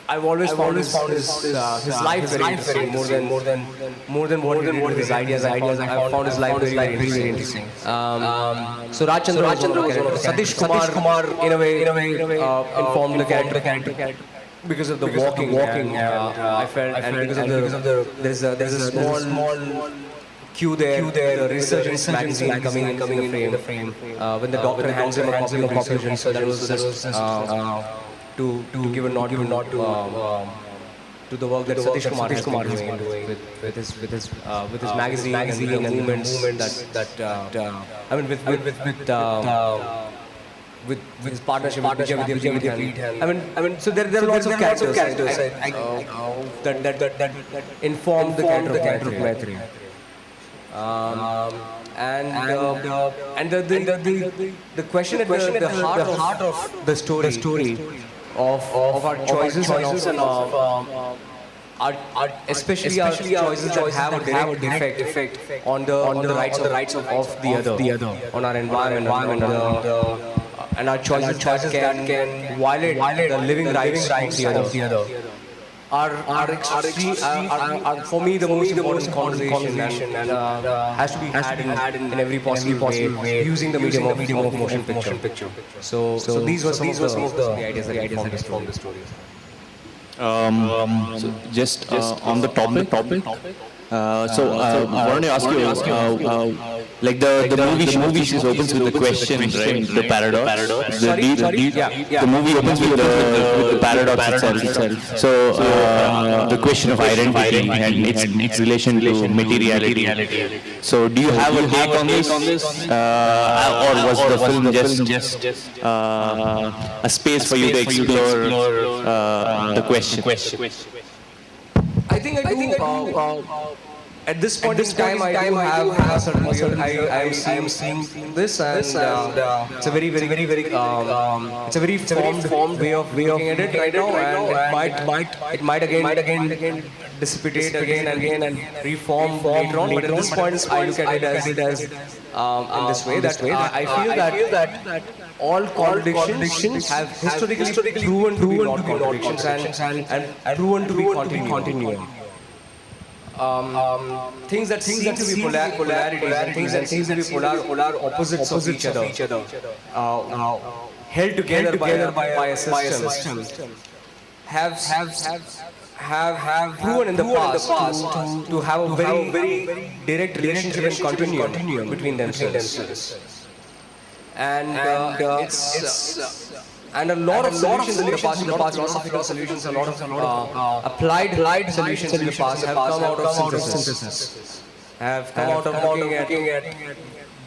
I've always found his life very interesting, more than what he did with his ideas. I've found his life very interesting. So Rajchandra was one character. Satish Kumar in a way informed the character because of the walking. I felt, and because of the there's a small cue there, a Resurgence magazine coming in the frame. When the doctor hands him a copy of Resurgence, so that was just to give a nod to the work that Satish Kumar has been doing with his magazine and movements that I mean with his partnership with Vijay Vidyan. I mean, so there are lots of characters that inform the character of Maitri. And the question at the heart of the story of our choices and of especially our choices that have a direct effect on the rights of the other, on our environment, and our choices can violate the living rights of the other. Are for me the most important conversation and has to be had in every possible way using the medium of motion picture. So these were some of the ideas that I found the story. So just on the topic. I wanted to ask you, like the movie opens with the question, right? The paradox. The movie opens with the paradox itself. So the question of identity and its relation to materiality. So do you have a take on this, or was the film just a space for you to explore the question? I think I do. At this point in time, I do have a certain view. I am seeing this, and it's a very it's a very formed way of looking at it right now, and it might again dissipate again and reform later on. But at this point, I look at it as in this way. I feel that all contradictions have historically proven to be not contradictions and proven to be continuing. Things that seem to be polarities and things that seem to be polar opposites of each other, held together by a system, have proven in the past to have a very direct relationship and continuum between themselves. And and a lot of solutions in the past, philosophical solutions, a lot of applied solutions in the past have come out of synthesis. Have come out of looking at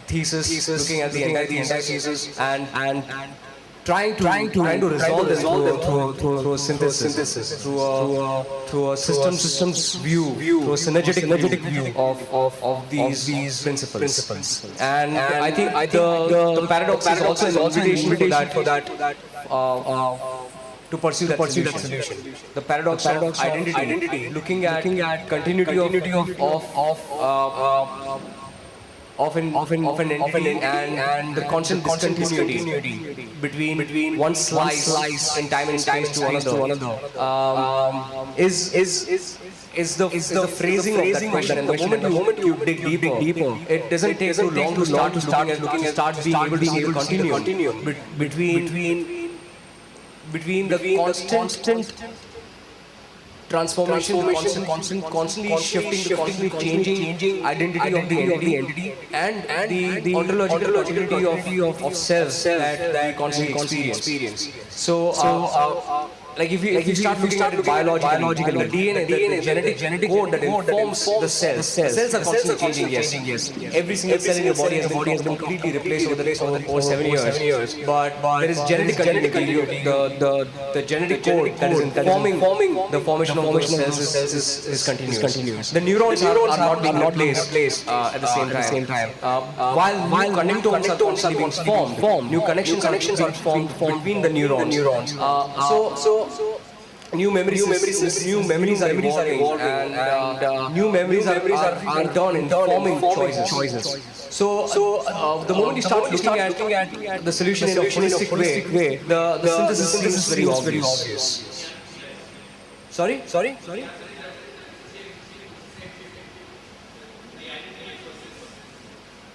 thesis, looking at the entire thesis, and trying to resolve them through a synthesis, through a systems view, through a synergetic view of these principles. And I think the paradox is also an invitation for that. To pursue that solution. The paradox of identity, looking at continuity of an entity and the constant discontinuity between one slice in time and space to another is the phrasing of that question. And the moment you dig deeper, it doesn't take too long to start being able to continue between the constant transformation, constantly shifting, constantly changing identity of the entity and the ontological identity of self that we constantly experience. So, like if you start looking at it biologically, the DNA, the genetic code that informs the cells are constantly changing. Yes, every single cell in your body has been completely replaced over 7 years. But there is genetic continuity. The genetic code that is informing the formation of cells is continuous. The neurons are not being replaced at the same time. While connectors are constantly being formed, new connections are being formed between the neurons. So new memories are evolving, and new memories are in turn informing choices. So the moment you start looking at the solution in a holistic way, the synthesis seems very obvious. Sorry?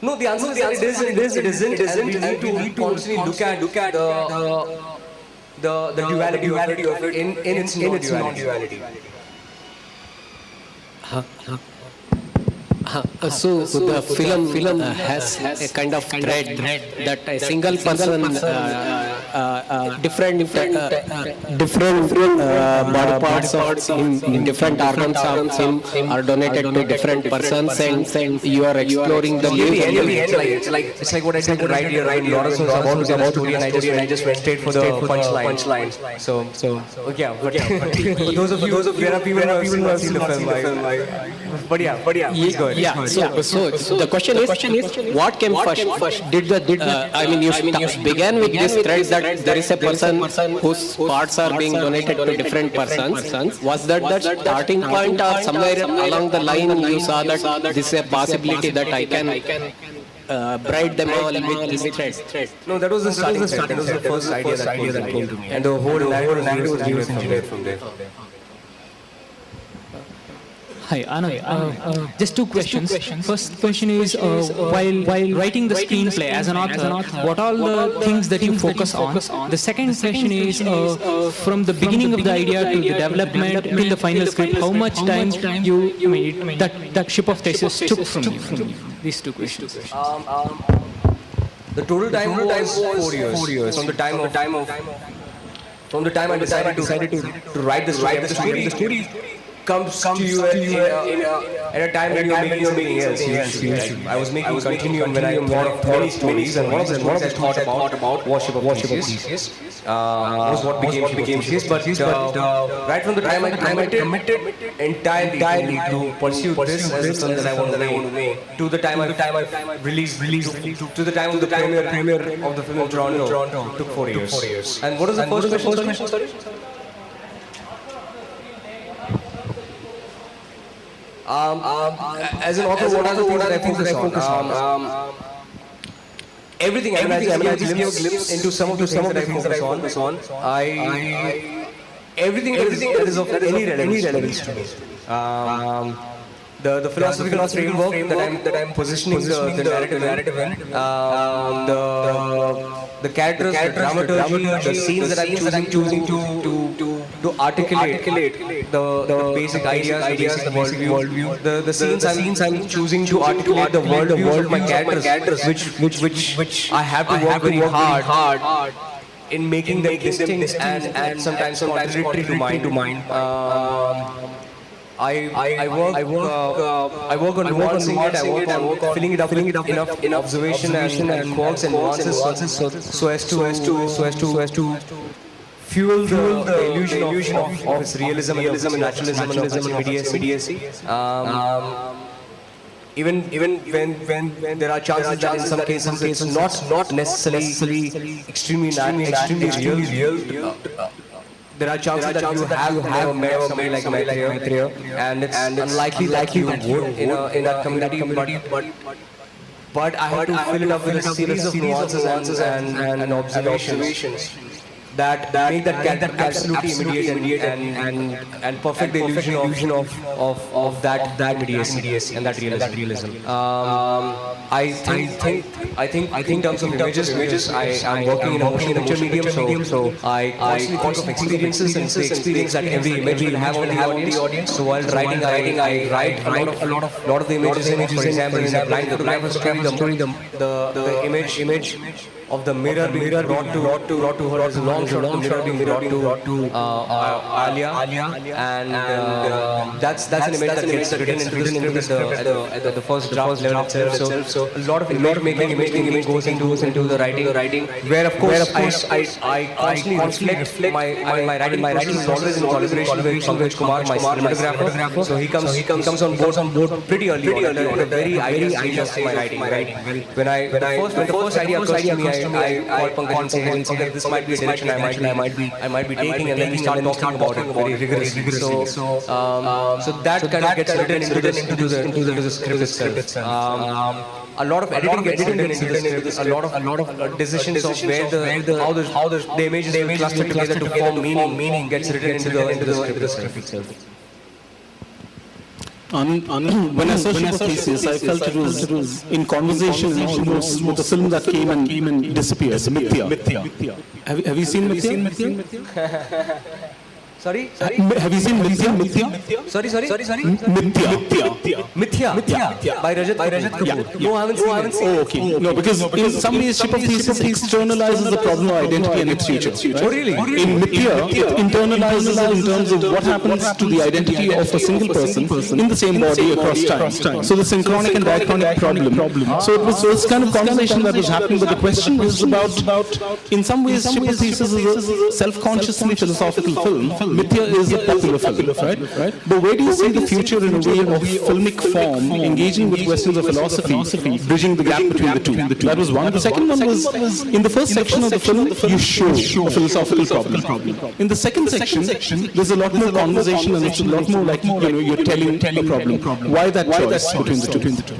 No, the answer is it isn't. And we need to constantly look at the duality of it in its non-duality. So the film has a kind of thread that a single person, different body parts of in different organs of him are donated to different persons, and you are exploring the It's like what I said right here. Right, Lawrence was about to tell a story, and I just went straight for the punchline. So yeah. But for those of you, there are people who have seen the film. But yeah, please go ahead. Yeah. So the question is, what came first? Did I mean, you began with this thread that there is a person whose parts are being donated to different persons. Was that the starting point, or somewhere along the line you saw that this is a possibility that I can braid them all with this thread? No, that was the starting thread. That was the first idea that came to me. And the whole narrative was generated from there. Hi, Anand. Just two questions. First question is, while writing the screenplay as an author, what are the things that you focus on? The second question is, from the beginning of the idea to the development till the final script, how much time that ship of Theseus took from you? These two questions. The total time was 4 years. From the time I decided to write the story. The story comes to you at a time when you're making something else. I was making a continuum when I thought of many stories, and one of the stories I thought about was Ship of Theseus. Was what became Theseus. But right from the time I committed entirely to pursue this as a film that I want to make, to the time I released, to the time of the premiere of the film in Toronto, took 4 years. And what was the first question? Sorry? As an author, what are the things that I focus on? Everything. I just give you a glimpse into some of the things that I focus on. Everything that is of any relevance to me. The philosophical framework that I'm positioning the narrative in, the characters, the dramaturgy, the scenes that I'm choosing to articulate the basic ideas, the worldview, the scenes I'm choosing to articulate the worldview of my characters, which I have to work very hard in making them distinct and sometimes contradictory to mine. I work on nuancing it. I work on filling it up in observation and quirks and nuances, so as to fuel the illusion of its realism and naturalism and immediacy. Even when there are chances that in some cases it's not necessarily extremely real. There are chances that you have met somebody like Maitreya, and it's unlikely that you would in that community, but I have to fill it up with a series of nuances and observations that make that character absolutely immediate and perfect the illusion of that immediacy and that realism. I think in terms of images, I'm working in a motion picture medium, so I constantly think of experiences and the experience that every image will have on the audience. So while writing, I write a lot of the images in it. For example, in the blind photographer story, the image of the mirror being brought to her as a long shot, the mirror being brought to Alia, and that's an image that gets written into the first draft level itself. So a lot of image making goes into the writing, where of course I constantly reflect my writing is always in collaboration with Pankaj Kumar, my cinematographer. So he comes on board pretty early on, at the very early stage of my writing. When the first idea occurs to me, I call Pankaj and say, "Hey, Pankaj, this might be a direction I might be taking," and then we start talking about it very rigorously. So that kind of gets written into the script itself. a lot of editing gets written into the script, a lot of decisions of where how the images are clustered together to form meaning gets written into the script itself. When I searched for thesis, I felt it was in conversation with the film that came and disappeared, Mithya. Have you seen Mithya? Sorry? Have you seen Mithya? Sorry? Mithya. By Rajat Kapoor. No, I haven't seen it. Oh, okay. No, because in some ways, ship of thesis externalizes the problem of identity and its future. Oh, really? In Mithya, it internalizes it in terms of what happens to the identity of a single person in the same body across time. So the synchronic and diachronic problem. So it was this kind of conversation that was happening, but the question was about, in some ways, ship of thesis is a self-consciously philosophical film. Mithya is a popular film, right? But where do you see the future in a way of filmic form, engaging with questions of philosophy, bridging the gap between the two? That was one. The second one was, in the first section of the film, you show a philosophical problem. In the second section, there's a lot more conversation and it's a lot more like, you're telling a problem. Why that choice between the two?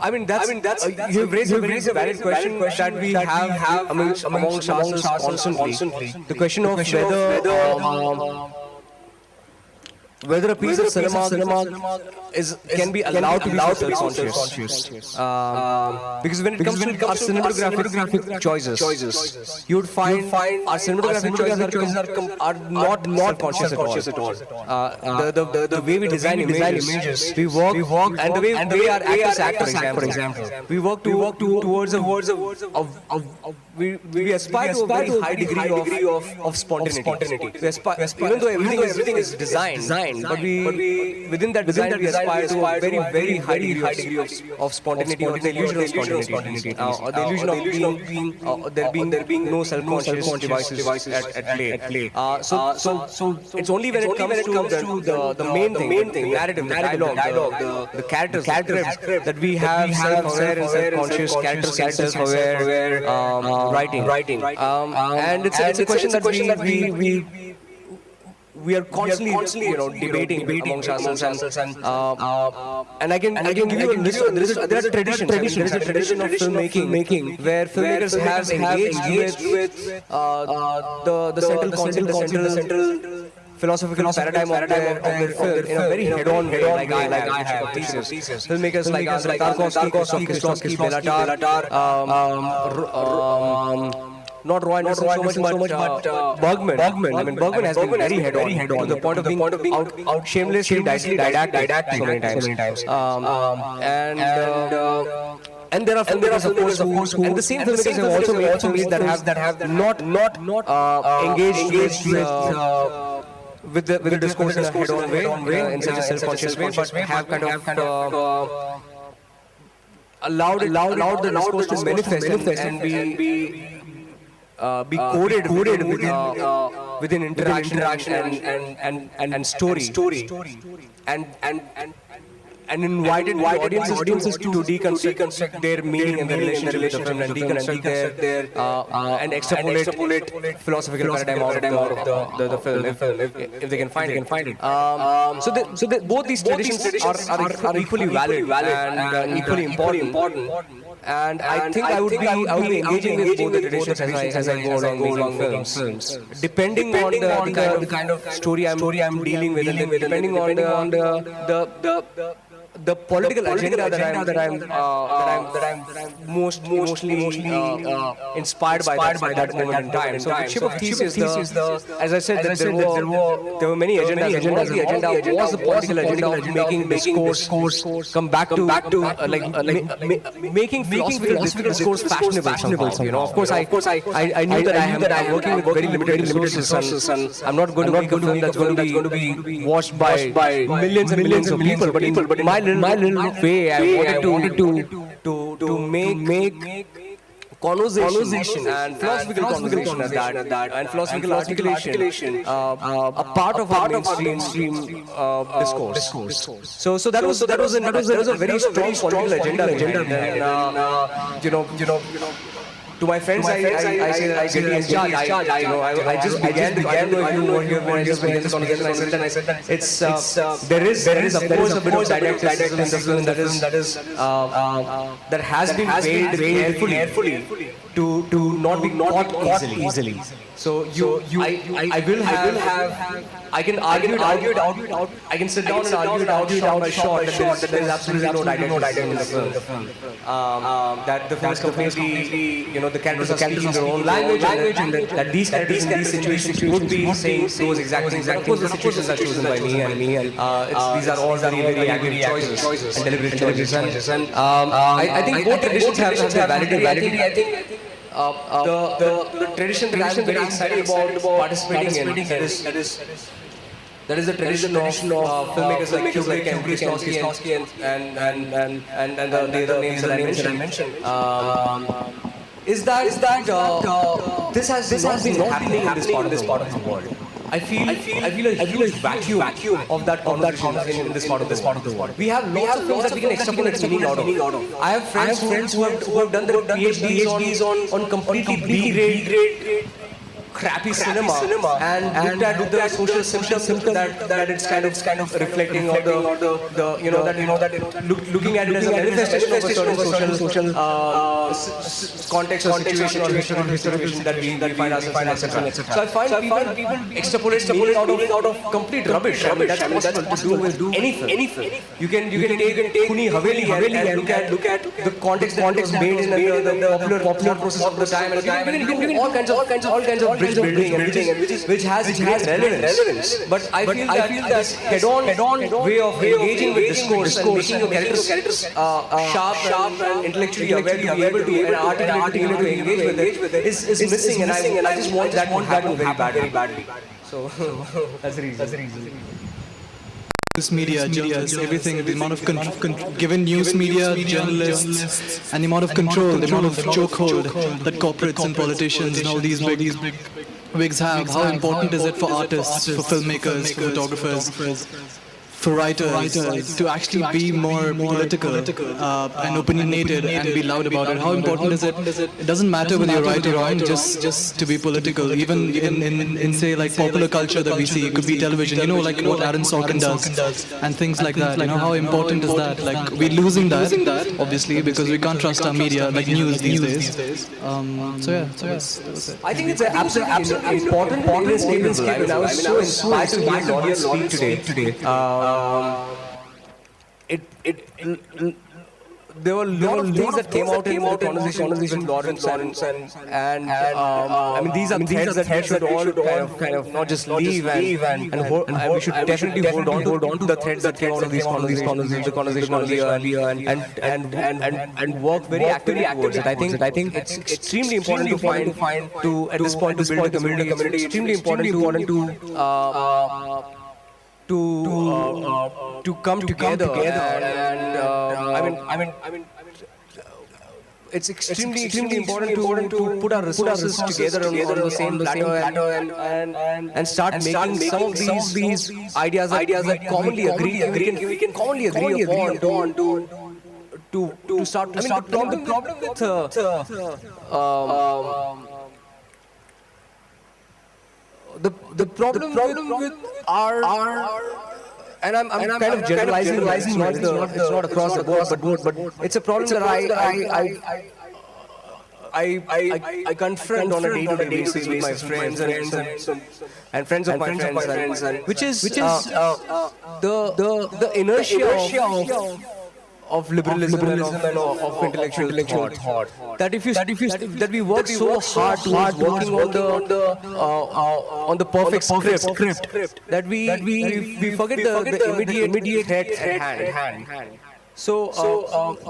I mean, you've raised a very valid question that we have amongst ourselves constantly. The question of whether a piece of cinema can be allowed to be self-conscious. Because when it comes to our cinematographic choices, you would find our cinematographic choices are not self-conscious at all. The way we design images, we work, and the way our actors act, for example, we work towards we aspire to a very high degree of spontaneity. Even though everything is designed, but we within that design we aspire to a very high degree of spontaneity, or the illusion of spontaneity, or the illusion of there being no self-conscious devices at play. So it's only when it comes to the main thing, the narrative, the dialogue, the characters, that we have self-aware and self-conscious characters, self-aware writing. And it's a question that we are constantly debating amongst ourselves, and I can give you a list. There are traditions. There is a tradition of filmmaking where filmmakers have engaged with the central concept, the central philosophical paradigm of their film in a very head-on way, like I have. Filmmakers like Tarkovsky, Bela Tarr, not Roy Anderson so much, but Bergman. I mean, Bergman has been very head-on to the point of being out shamelessly didactic so many times. And there are filmmakers, of course, who, and the same filmmakers have also made films that have not engaged with the discourse in a head-on way, in such a self-conscious way, but have kind of allowed the discourse to manifest and be coded within interaction and story, and invited audiences to deconstruct their meaning and their relationship with the film, and deconstruct their and extrapolate philosophical paradigm out of the film if they can find it. So both these traditions are equally valid and equally important. And I think I would be engaging with both the traditions as I go along making films, depending on the kind of story I'm dealing with, and depending on the political agenda that I'm mostly inspired by that moment in time. So the Ship of Thesis, as I said, there were many agendas. The agenda was the political agenda of making discourse come back to making philosophical discourse fashionable somehow. Of course, I knew that I'm working with very limited resources, and I'm not going to make a film that's going to be watched by millions and millions of people. But my little way, I wanted to make conversation and philosophical conversation at that, and philosophical articulation a part of our mainstream discourse. So that was a very strong political agenda. To my friends, I say that I'm getting in charge. I just began. I don't know if you were here when I just began this conversation. I said that there is of course a bit of didacticism in the film that has been weighed carefully to not be caught easily. So I will have. I can argue it out. I can sit down and argue it out shot by shot that there is absolutely no didacticism in the film. That the film is completely, the characters are speaking their own language, and that these characters in these situations would be saying those exact things. Of course, the situations are chosen by me, and these are all very accurate choices and deliberate choices. And I think both traditions have their validity. I think the tradition that I'm very excited about participating in, that is the tradition of filmmakers like Kubrick and Kieslowski and the other names that I mentioned. Is that this has not been happening in this part of the world. I feel a huge vacuum of that conversation in this part of the world. We have lots of films that we can extrapolate meaning out of. I have friends who have done their PhDs on completely B-grade crappy cinema and looked at the social symptoms that it's kind of reflecting, or looking at it as a manifestation of a certain social context or situation or historical that we find ourselves in, etc. So I find people extrapolate meaning out of complete rubbish. That's possible to do with any film. You can take Kuni Haveli and look at the context made in the popular process of the time, and you can all kinds of bridge building and which has relevance. But I feel that head-on way of engaging with discourse and making your characters sharp and intellectually aware to be able to and articulate to engage with it is missing, and I just want that to happen very badly. So that's the reason. News media, journalists, everything, the amount of given news media, journalists, and the amount of control, the amount of chokehold that corporates and politicians and all these big wigs have. How important is it for artists, for filmmakers, for photographers, for writers to actually be more political and opinionated and be loud about it? How important is it? It doesn't matter whether you're right or wrong, just to be political. Even in say like popular culture that we see, it could be television, like what Aaron Sorkin does and things like that. How important is that? Like we're losing that, obviously, because we can't trust our media, like news these days. So yeah, that's it. I think it's absolutely important and inescapable. I was so inspired to hear Lawrence speak today. There were a lot of things that came out in the conversation with Lawrence and I mean these are threads that we should all kind of not just leave and we should definitely hold on to the threads that came out of these conversations, the conversation earlier and work very actively towards it. I think it's extremely important to find at this point to build a community. Extremely important to come together and I mean it's extremely important to put our resources together on the same plateau and start making some of these ideas that commonly we can commonly agree upon to start. I mean the problem with the problem with our and I'm kind of generalizing. It's not across the board, but it's a problem that I confront on a day-to-day basis with my friends and friends of my friends, which is the inertia of liberalism and of intellectual thought. That we work so hard towards working on the perfect script that we forget the immediate threat at hand. So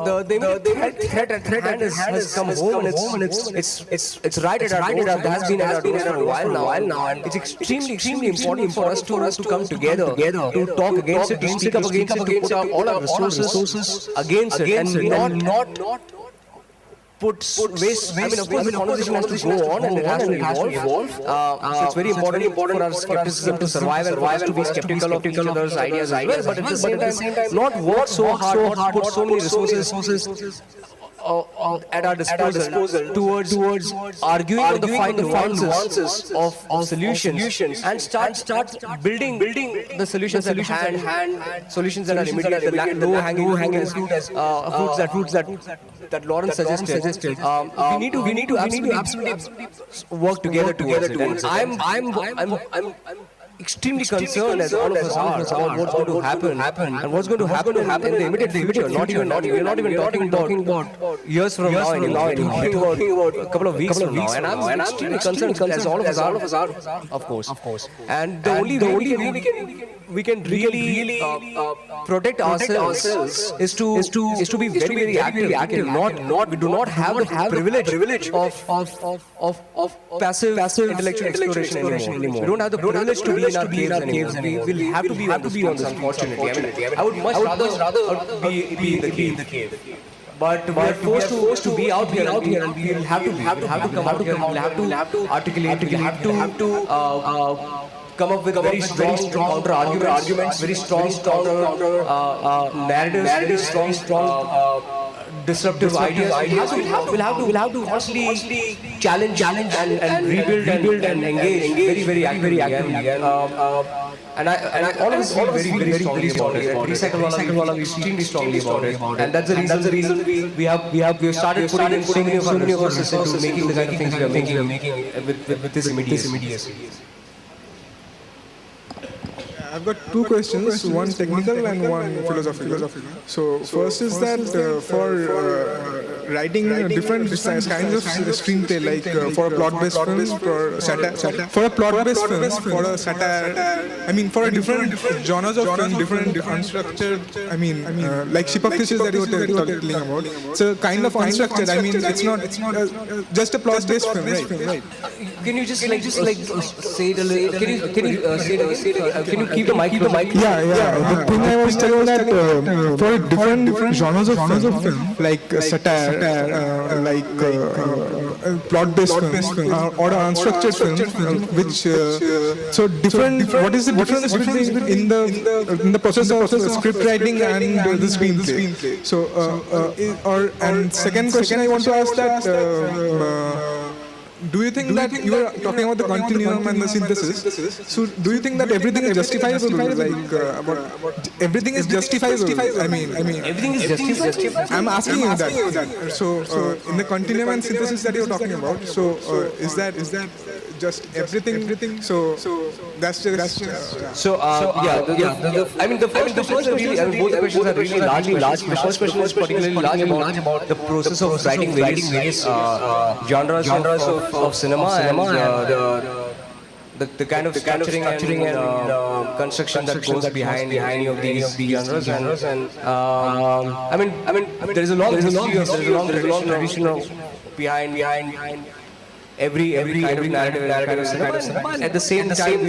the immediate threat at hand has come home, and it's right at our door. It has been at our door for a while now, and it's extremely important for us to come together to talk against it, to speak up against it, to put all our resources against it, and not put waste. I mean, of course, the conversation has to go on and it has to evolve. So it's very important for our skepticism to survive and for us to be skeptical of each other's ideas as well. But at the same time, not work so hard, not put so many resources at our disposal towards arguing on the fine nuances of solutions and start building the solutions at hand, solutions that are immediate, the low hanging fruits that Lawrence suggested. We need to absolutely work together towards it. And I'm extremely concerned, as all of us are, about what's going to happen and what's going to happen in the immediate future. We're not even talking about years from now anymore. We're talking about a couple of weeks from now. And I'm extremely concerned, as all of us are, of course. And the only way we can really protect ourselves is to be very, very active. We do not have the privilege of passive intellectual exploration anymore. We don't have the privilege to be in our caves anymore. We'll have to be on the streets, unfortunately. I would much rather be in the cave. But we are forced to be out here, and we will have to come out here. We'll have to articulate. We'll have to come up with very strong counter arguments, very strong counter narratives, very strong disruptive ideas. We'll have to constantly challenge and rebuild and engage very actively. And all of us feel very strongly about it. Recycle is extremely strongly about it, and that's the reason we have started putting in so many of us into making the kind of things we are making with this immediacy. I've got two questions, one technical and one philosophical. So first is that for writing different kinds of screenplay, like for a plot-based film, for satire, for a plot-based film, for a satire, I mean for a different genres of film, different unstructured, I mean like Ship of Theseus that you were telling about. It's a kind of unstructured, I mean it's not just a plot-based film, right? Can you just say it a little? Can you keep the mic? Yeah. The thing I was telling that for different genres of film, like satire, like plot-based film, or an unstructured film, which so different. What is the difference between in the process of script writing and the screenplay? So, and second question I want to ask that. Do you think that you were talking about the continuum and the synthesis? So, do you think that everything is justifiable? Like, everything is justifiable. I mean, everything is justifiable. I'm asking you that. So, in the continuum and synthesis that you're talking about, so is that just everything? So that's just. I mean, the first question really, both the questions are really large. The first question is particularly large about the process of writing various genres of cinema and the kind of structuring and construction that goes behind any of these genres. And I mean, there is a long tradition behind every kind of narrative cinema. At the same time,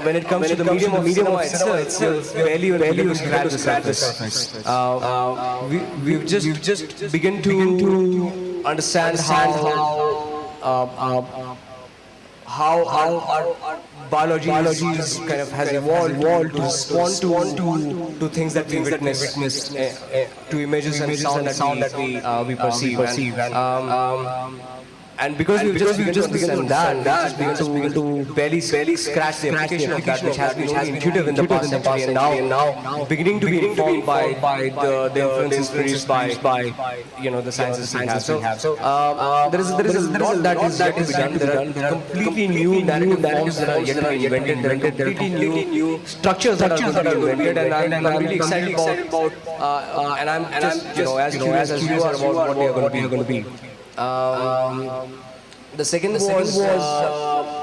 when it comes to the medium of cinema itself, barely scratch the surface. We've just begin to understand how our biology is kind of has evolved to respond to things that we witness, to images and sound that we perceive. And because we've just begun that, begin to barely scratch the application of that, which has been only intuitive in the past century, and now beginning to be informed by the influences produced by the sciences we have. So there is a lot that is yet to be done. There are completely new narrative forms that are yet to be invented. There are completely new structures that are going to be invented, and I'm really excited about and I'm just as curious as you are about what they are going to be. The second was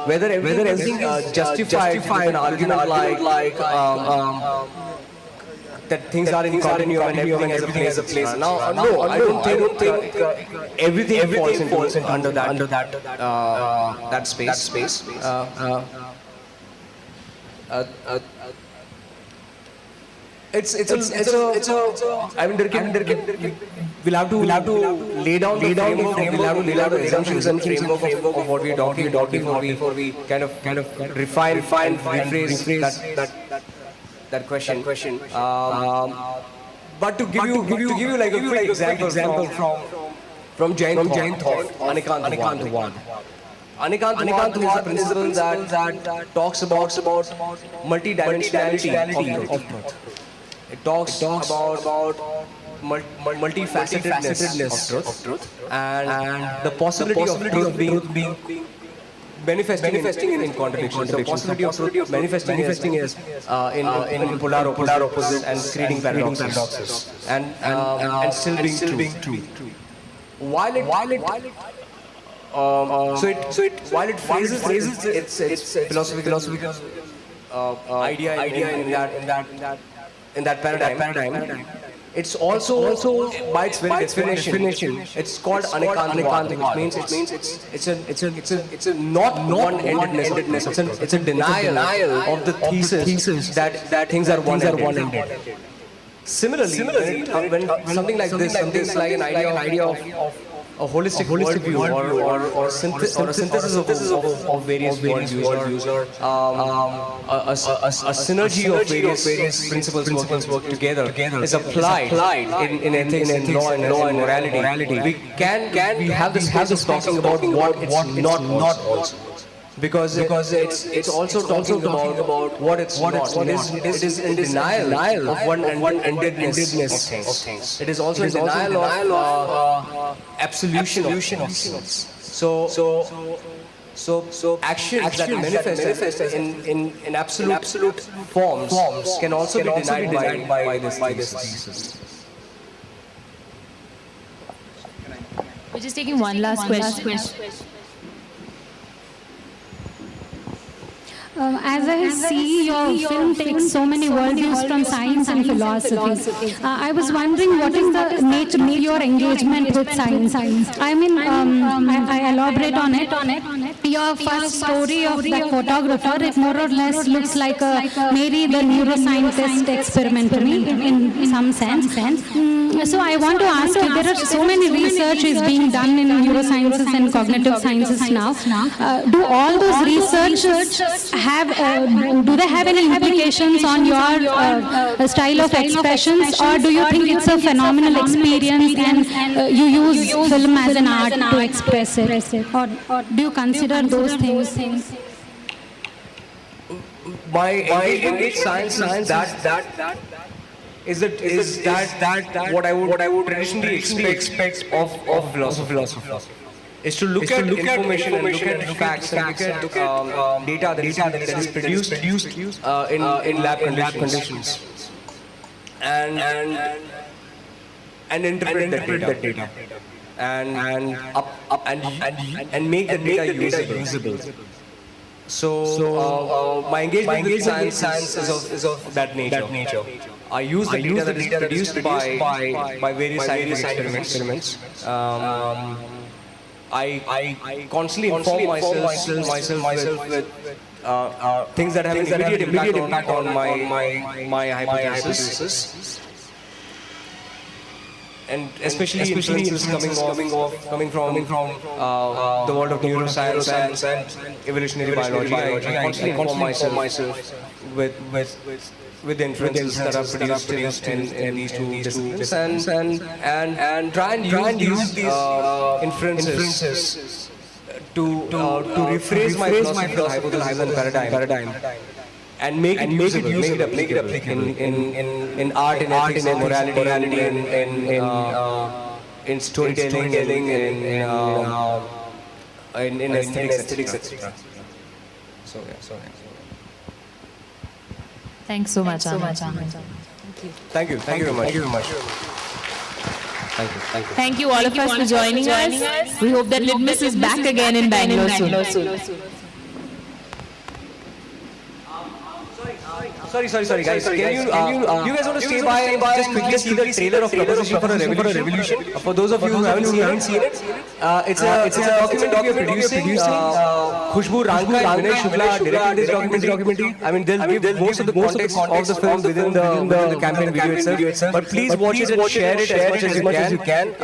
whether everything justified an argument like that things are in continuum and everything has a place. Now, no, I don't think everything falls under that space. I mean, we'll have to lay down the assumptions and framework of what we're talking before we kind of refine, rephrase that question. But to give you like a quick example from Jain thought, Anekant Wad. Anekant Wad is a principle that talks about multidimensionality of truth. It talks about multifacetedness of truth and the possibility of truth being manifesting in contradictions. The possibility of truth manifesting is in polar opposites and creating paradoxes and still being true. While it phrases its philosophical idea in that paradigm, it's also by its very definition, it's called Anekant, which means it's a not one-endedness. It's a denial of the thesis that things are one-ended. Similarly, when something like this, something like an idea of a holistic worldview or a synthesis of various worldviews or a synergy of various principles work together is applied in ethics and law and morality. We have this talking about what it's not also. Because it's also talking about what it's not. It is in denial of one-endedness of things. It is also in denial of absolution of things. So actions that manifest in absolute forms can also be denied by this thesis. We're just taking one last question. As I see, your film takes so many worldviews from science and philosophy. I was wondering what is the nature of your engagement with science? I mean, I elaborate on it. Your first story of the photographer, it more or less looks like a Mary the neuroscientist experiment to me in some sense. So I want to ask you, there are so many research is being done in neurosciences and cognitive sciences now. Do all those research do they have any implications on your style of expressions, or do you think it's a phenomenal experience and you use film as an art to express it? Or do you consider those things? My engaged science that is that what I would traditionally expect of philosophy. Is to look at information and look at facts and look at data that is produced in lab conditions and interpret that data and make the data usable. So my engagement with science is of that nature. I use the data that is produced by various scientific experiments. I constantly inform myself with things that have an immediate impact on my hypothesis, and especially influences coming from the world of neuroscience and evolutionary biology. I constantly inform myself with the influences that are produced in these two disciplines and try and use these inferences to rephrase my philosophical hypothesis and paradigm and make it applicable in art, in ethics, in morality, in storytelling, in aesthetics, etc. So yeah. Thanks so much, Anand. Thank you very much. Thank you. Thank you all of us for joining us. We hope that Litmus is back again in Bangalore soon. Sorry, guys. Can you guys want to stay by and just quickly see the trailer of Proposition for a Revolution? For those of you who haven't seen it, it's a documentary we are producing. Khushbu Ranka and Vinay Shukla directed this documentary. I mean, they'll give most of the context of the film within the campaign video itself. But please watch it and share it as much as you can.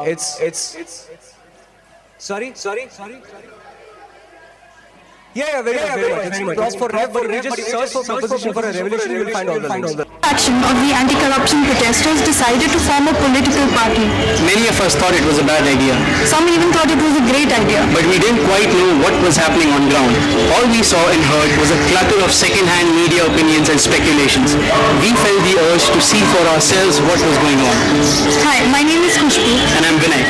It's sorry. Yeah, very much. It's cross for rap, but if you just search for Proposition for a Revolution, you will find all the links. faction of the anti-corruption protesters decided to form a political party. Many of us thought it was a bad idea, Some even thought it was a great idea. but we didn't quite know what was happening on ground. All we saw and heard was a clutter of second-hand media opinions and speculations. We felt the urge to see for ourselves what was going on. Hi, my name is Khushbu. And I'm Vinay.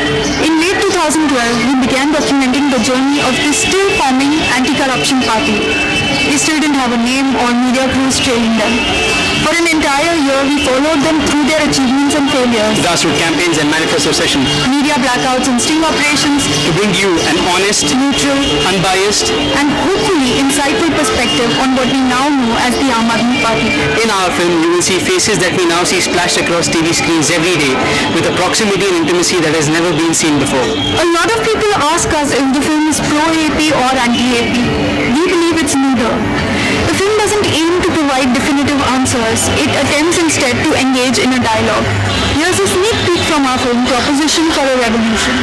In late 2012, we began documenting the journey of this still forming anti-corruption party. They still didn't have a name or media crews trailing them. For an entire year, we followed them through their achievements and failures, Grassroots campaigns and manifesto sessions media blackouts and sting operations, to bring you an honest, neutral, unbiased, and hopefully insightful perspective on what we now know as the Aam Aadmi Party. in our film you will see faces that we now see splashed across TV screens every day with a proximity and intimacy that has never been seen before. A lot of people ask us if the film is pro-AP or anti-AP. We believe it's neither. The film doesn't aim to provide definitive answers. It attempts instead to engage in a dialogue. Here's a sneak peek from our film, Proposition for a Revolution.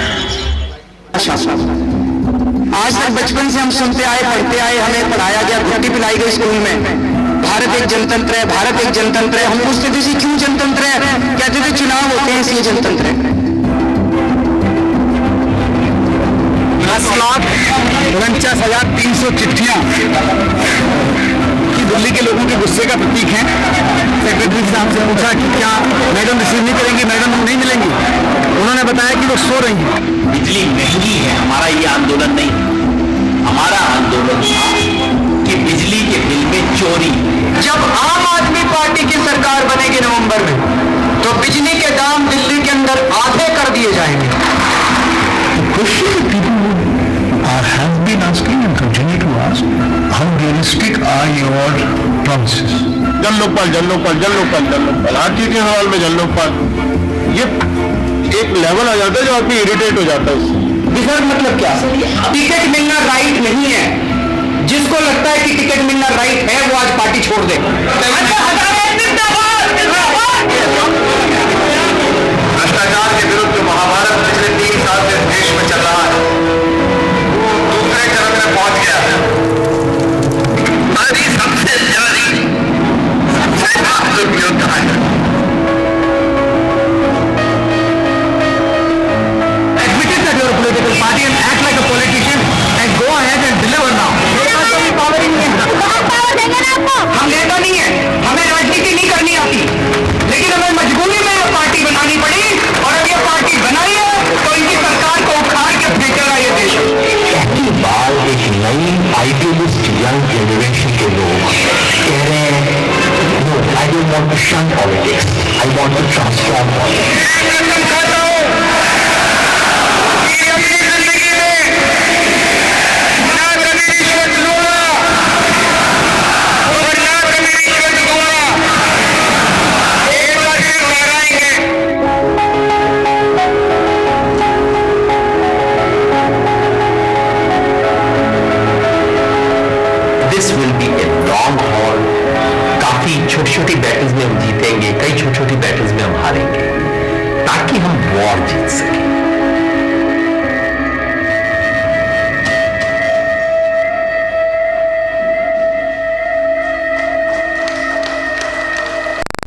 आज तक बचपन से हम सुनते आए, पढ़ते आए, हमें पढ़ाया गया, घुट्टी पिलाई गई स्कूल में, भारत एक जनतंत्र है, भारत एक जनतंत्र है। हम पूछते थे क्यों जनतंत्र है, कहते थे चुनाव होते हैं इसलिए जनतंत्र है। 10,49,300 चिट्ठियां कि दिल्ली के लोगों के गुस्से का प्रतीक हैं। सेक्रेटरी साहब से पूछा कि क्या मैडम रिसीव नहीं करेंगी, मैडम नहीं मिलेंगी। उन्होंने बताया कि वो सो रही हैं। बिजली महंगी है, हमारा ये आंदोलन नहीं, हमारा आंदोलन था कि बिजली के बिल में चोरी। जब आम आदमी पार्टी की सरकार बनेगी नवंबर में, तो बिजली के दाम दिल्ली के अंदर आधे कर दिए जाएंगे। have been asking and continue to ask, how realistic are your promises? जन लोकपाल, जन लोकपाल, जन लोकपाल, जन लोकपाल, हर चीज के सवाल में जन लोकपाल, ये एक लेवल आ जाता है जो आदमी इरिटेट हो जाता है उससे। बिजनेस मतलब क्या? टिकट मिलना राइट नहीं है। जिसको लगता है कि टिकट मिलना राइट है वो आज पार्टी छोड़ दे। भ्रष्टाचार के विरुद्ध जो महाभारत पिछले 3 साल से देश में चल रहा है वो दूसरे चरण में पहुंच गया है। सबसे नाजुक योद्धा है। Admitted that you're a political party and act like a politician and go ahead and deliver now. हम नेता नहीं है, हमें राजनीति नहीं करनी आती, लेकिन हमें मजबूरी में ये पार्टी बनानी पड़ी और अब ये पार्टी बनाई है तो इनकी सरकार को उखाड़ के फेंकेगा ये देश। बाल एक नई आइडियलिस्ट यंग जनरेशन के लोग कह रहे हैं, no, I don't want to shun politics, I want to transform politics. This will be a long haul. काफी छोटी-छोटी बैटल्स में हम जीतेंगे, कई छोटी-छोटी बैटल्स में हम हारेंगे, ताकि हम वॉर जीत सकें।